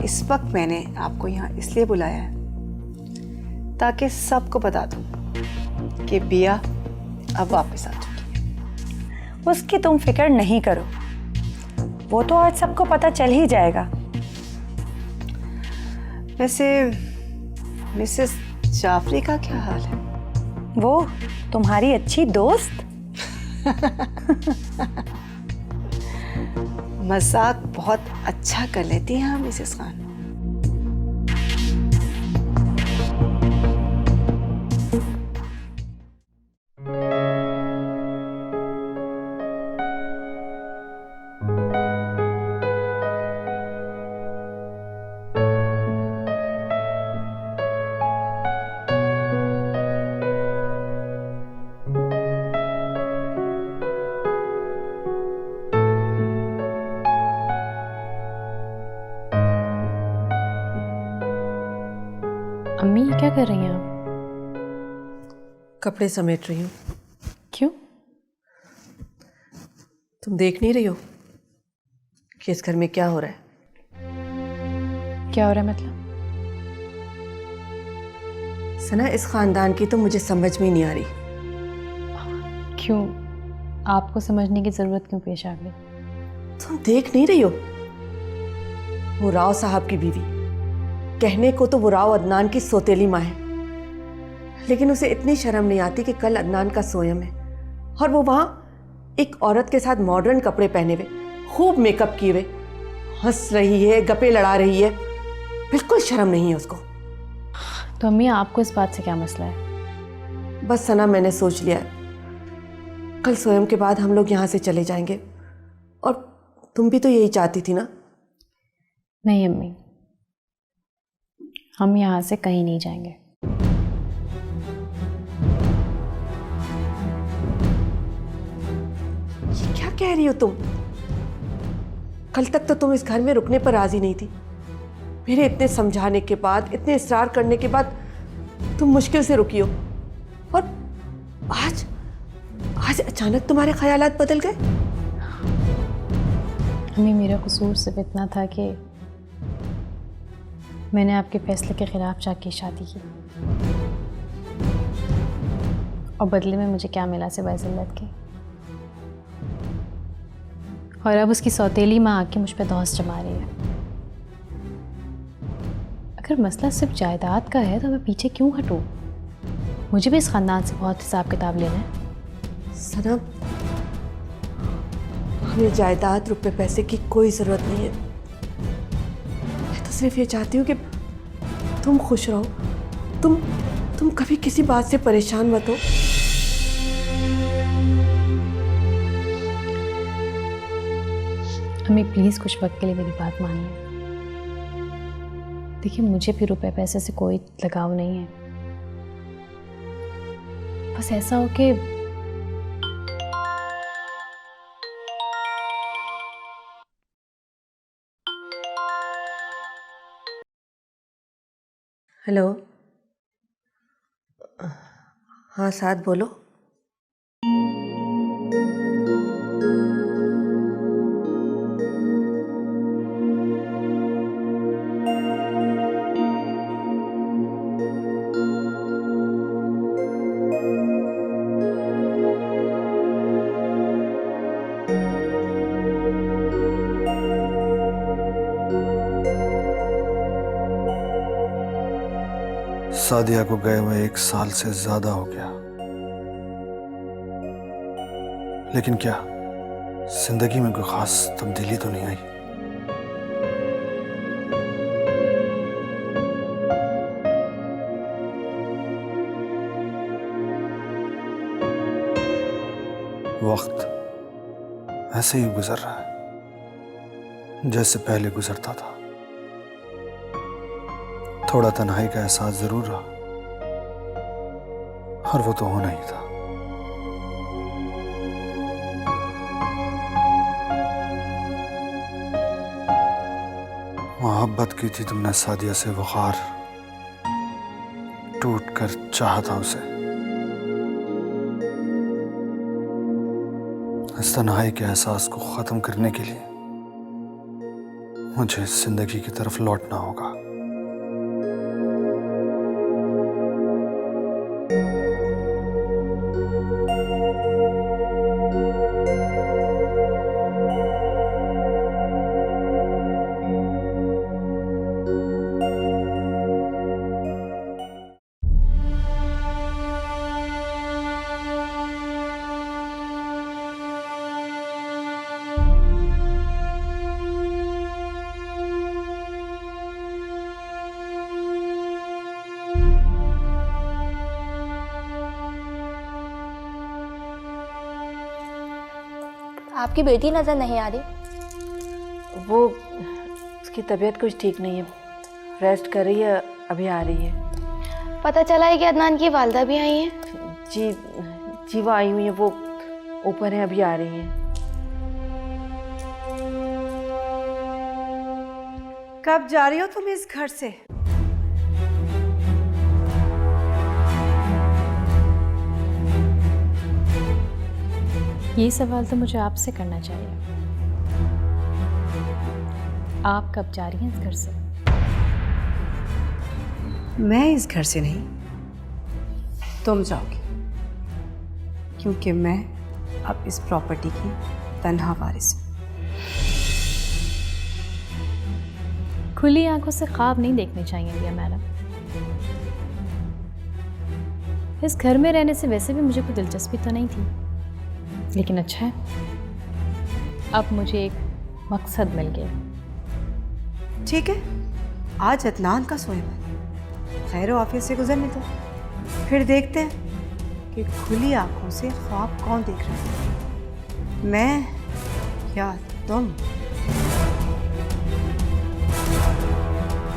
S17: इस वक्त मैंने आपको यहाँ इसलिए बुलाया है ताकि सबको बता दूं कि बिया अब वापस आ चुकी है।
S11: उसकी तुम फिक्र नहीं करो, वो तो आज सबको पता चल ही जाएगा।
S17: वैसे मिसेस जाफरी का क्या हाल है?
S11: वो तुम्हारी अच्छी दोस्त।
S17: मजाक बहुत अच्छा कर लेती हैं आप मिसेस खान।
S5: अम्मी ये क्या कर रही हैं आप?
S19: कपड़े समेट रही हूँ।
S5: क्यों?
S19: तुम देख नहीं रही हो कि इस घर में क्या हो रहा है?
S5: क्या हो रहा है मतलब?
S19: सना, इस खानदान की तो मुझे समझ में ही नहीं आ रही।
S5: क्यों? आपको समझने की जरूरत क्यों पेश आ गई?
S19: तुम देख नहीं रही हो? वो राव साहब की बीवी, कहने को तो वो राव अदनान की सौतेली माँ है, लेकिन उसे इतनी शर्म नहीं आती कि कल अदनान का सोयम है और वो वहां एक औरत के साथ मॉडर्न कपड़े पहने हुए, खूब मेकअप किए हुए हंस रही है, गप्पे लड़ा रही है। बिल्कुल शर्म नहीं है उसको।
S5: तो अम्मी आपको इस बात से क्या मसला है?
S19: बस सना, मैंने सोच लिया है, कल सोयम के बाद हम लोग यहाँ से चले जाएंगे, और तुम भी तो यही चाहती थी ना?
S5: नहीं अम्मी, हम यहाँ से कहीं नहीं जाएंगे।
S19: ये क्या कह रही हो तुम? कल तक तो तुम इस घर में रुकने पर राजी नहीं थी। मेरे इतने समझाने के बाद, इतने इसरार करने के बाद तुम मुश्किल से रुकी हो, और आज अचानक तुम्हारे ख्यालात बदल गए।
S5: अम्मी, मेरा कसूर सिर्फ इतना था कि मैंने आपके फैसले के खिलाफ जाके शादी की, और बदले में मुझे क्या मिला सिवाय जिल्लत के। और अब उसकी सौतेली माँ आके मुझ पर धौंस जमा रही है। अगर मसला सिर्फ जायदाद का है तो मैं पीछे क्यों हटूं? मुझे भी इस खानदान से बहुत हिसाब किताब लेना है।
S19: सना, हमें जायदाद, रुपए पैसे की कोई जरूरत नहीं है। मैं तो सिर्फ ये चाहती हूँ कि तुम खुश रहो। तुम कभी किसी बात से परेशान मत हो।
S5: अम्मी प्लीज कुछ वक्त के लिए मेरी बात मानिए। देखिए, मुझे भी रुपए पैसे से कोई लगाव नहीं है। बस ऐसा हो कि
S19: हेलो, हाँ साथ बोलो।
S18: सादिया को गए हुए 1 साल से ज्यादा हो गया, लेकिन क्या जिंदगी में कोई खास तब्दीली तो नहीं आई? वक्त ऐसे ही गुजर रहा है जैसे पहले गुजरता था। थोड़ा तन्हाई का एहसास जरूर रहा, और वो तो होना ही था। मोहब्बत की थी तुमने सादिया से, वक़ार टूट कर चाहा था उसे। इस तन्हाई के एहसास को ख़त्म करने के लिए मुझे इस जिंदगी की तरफ लौटना होगा।
S8: आपकी बेटी नजर नहीं आ रही।
S19: वो उसकी तबीयत कुछ ठीक नहीं है, रेस्ट कर रही है, अभी आ रही है।
S8: पता चला है कि अदनान की वालदा भी आई हैं।
S19: जी जी, वो आई हुई है, वो ऊपर है, अभी आ रही हैं।
S11: कब जा रही हो तुम इस घर से?
S5: ये सवाल तो मुझे आपसे करना चाहिए। आप कब जा रही हैं इस घर से?
S11: मैं इस घर से नहीं, तुम जाओगी, क्योंकि मैं अब इस प्रॉपर्टी की तन्हा वारिस हूँ।
S5: खुली आंखों से ख्वाब नहीं देखने चाहिए दिया मैडम। इस घर में रहने से वैसे भी मुझे कोई दिलचस्पी तो नहीं थी, लेकिन अच्छा है, अब मुझे एक मकसद मिल गया।
S11: ठीक है, आज अदनान का सोए खैर ऑफिस से गुजरने दो, फिर देखते हैं कि खुली आंखों से ख्वाब कौन देख रहा है, मैं या तुम।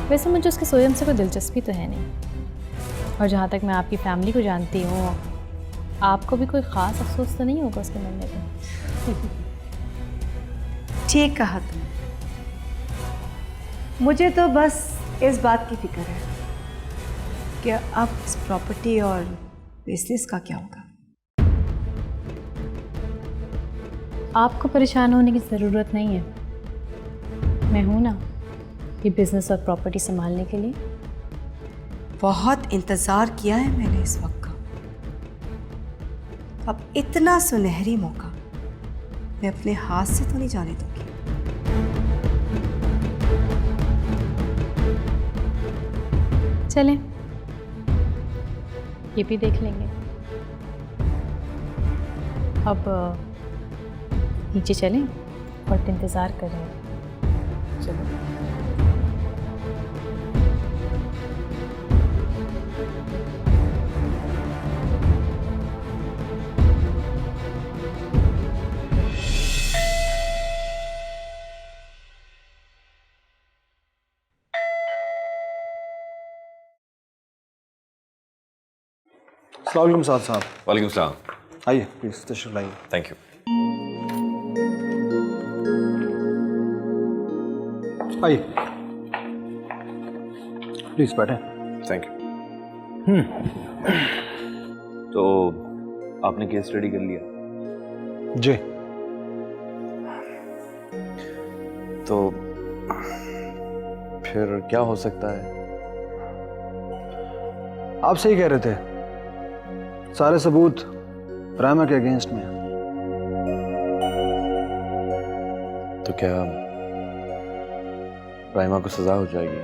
S5: वैसे मुझे उसके सोयम से कोई दिलचस्पी तो है नहीं, और जहाँ तक मैं आपकी फैमिली को जानती हूँ, आपको भी कोई ख़ास अफसोस तो नहीं होगा उसके मिलने पर।
S11: ठीक कहा तुम। मुझे तो बस इस बात की फिक्र है कि अब इस प्रॉपर्टी और बिजनेस का क्या होगा।
S5: आपको परेशान होने की ज़रूरत नहीं है, मैं हूँ ना ये बिजनेस और प्रॉपर्टी संभालने के लिए।
S11: बहुत इंतज़ार किया है मैंने इस वक्त का, अब इतना सुनहरी मौका मैं अपने हाथ से तो नहीं जाने दूंगी।
S5: चलें, ये भी देख लेंगे। अब नीचे चलें और इंतज़ार कर रहे हैं। चलो।
S18: अस्सलाम वालेकुम साहब।
S6: वालेकुम सलाम।
S18: आइए प्लीज़ तशरीफ लाइए।
S6: Thank you.
S18: आइए प्लीज़ बैठें।
S6: Thank you. तो आपने केस स्टडी कर लिया?
S18: जी।
S6: तो फिर क्या हो सकता है?
S18: आप सही कह रहे थे, सारे सबूत रायमा के अगेंस्ट में हैं।
S6: तो क्या रायमा को सजा हो जाएगी?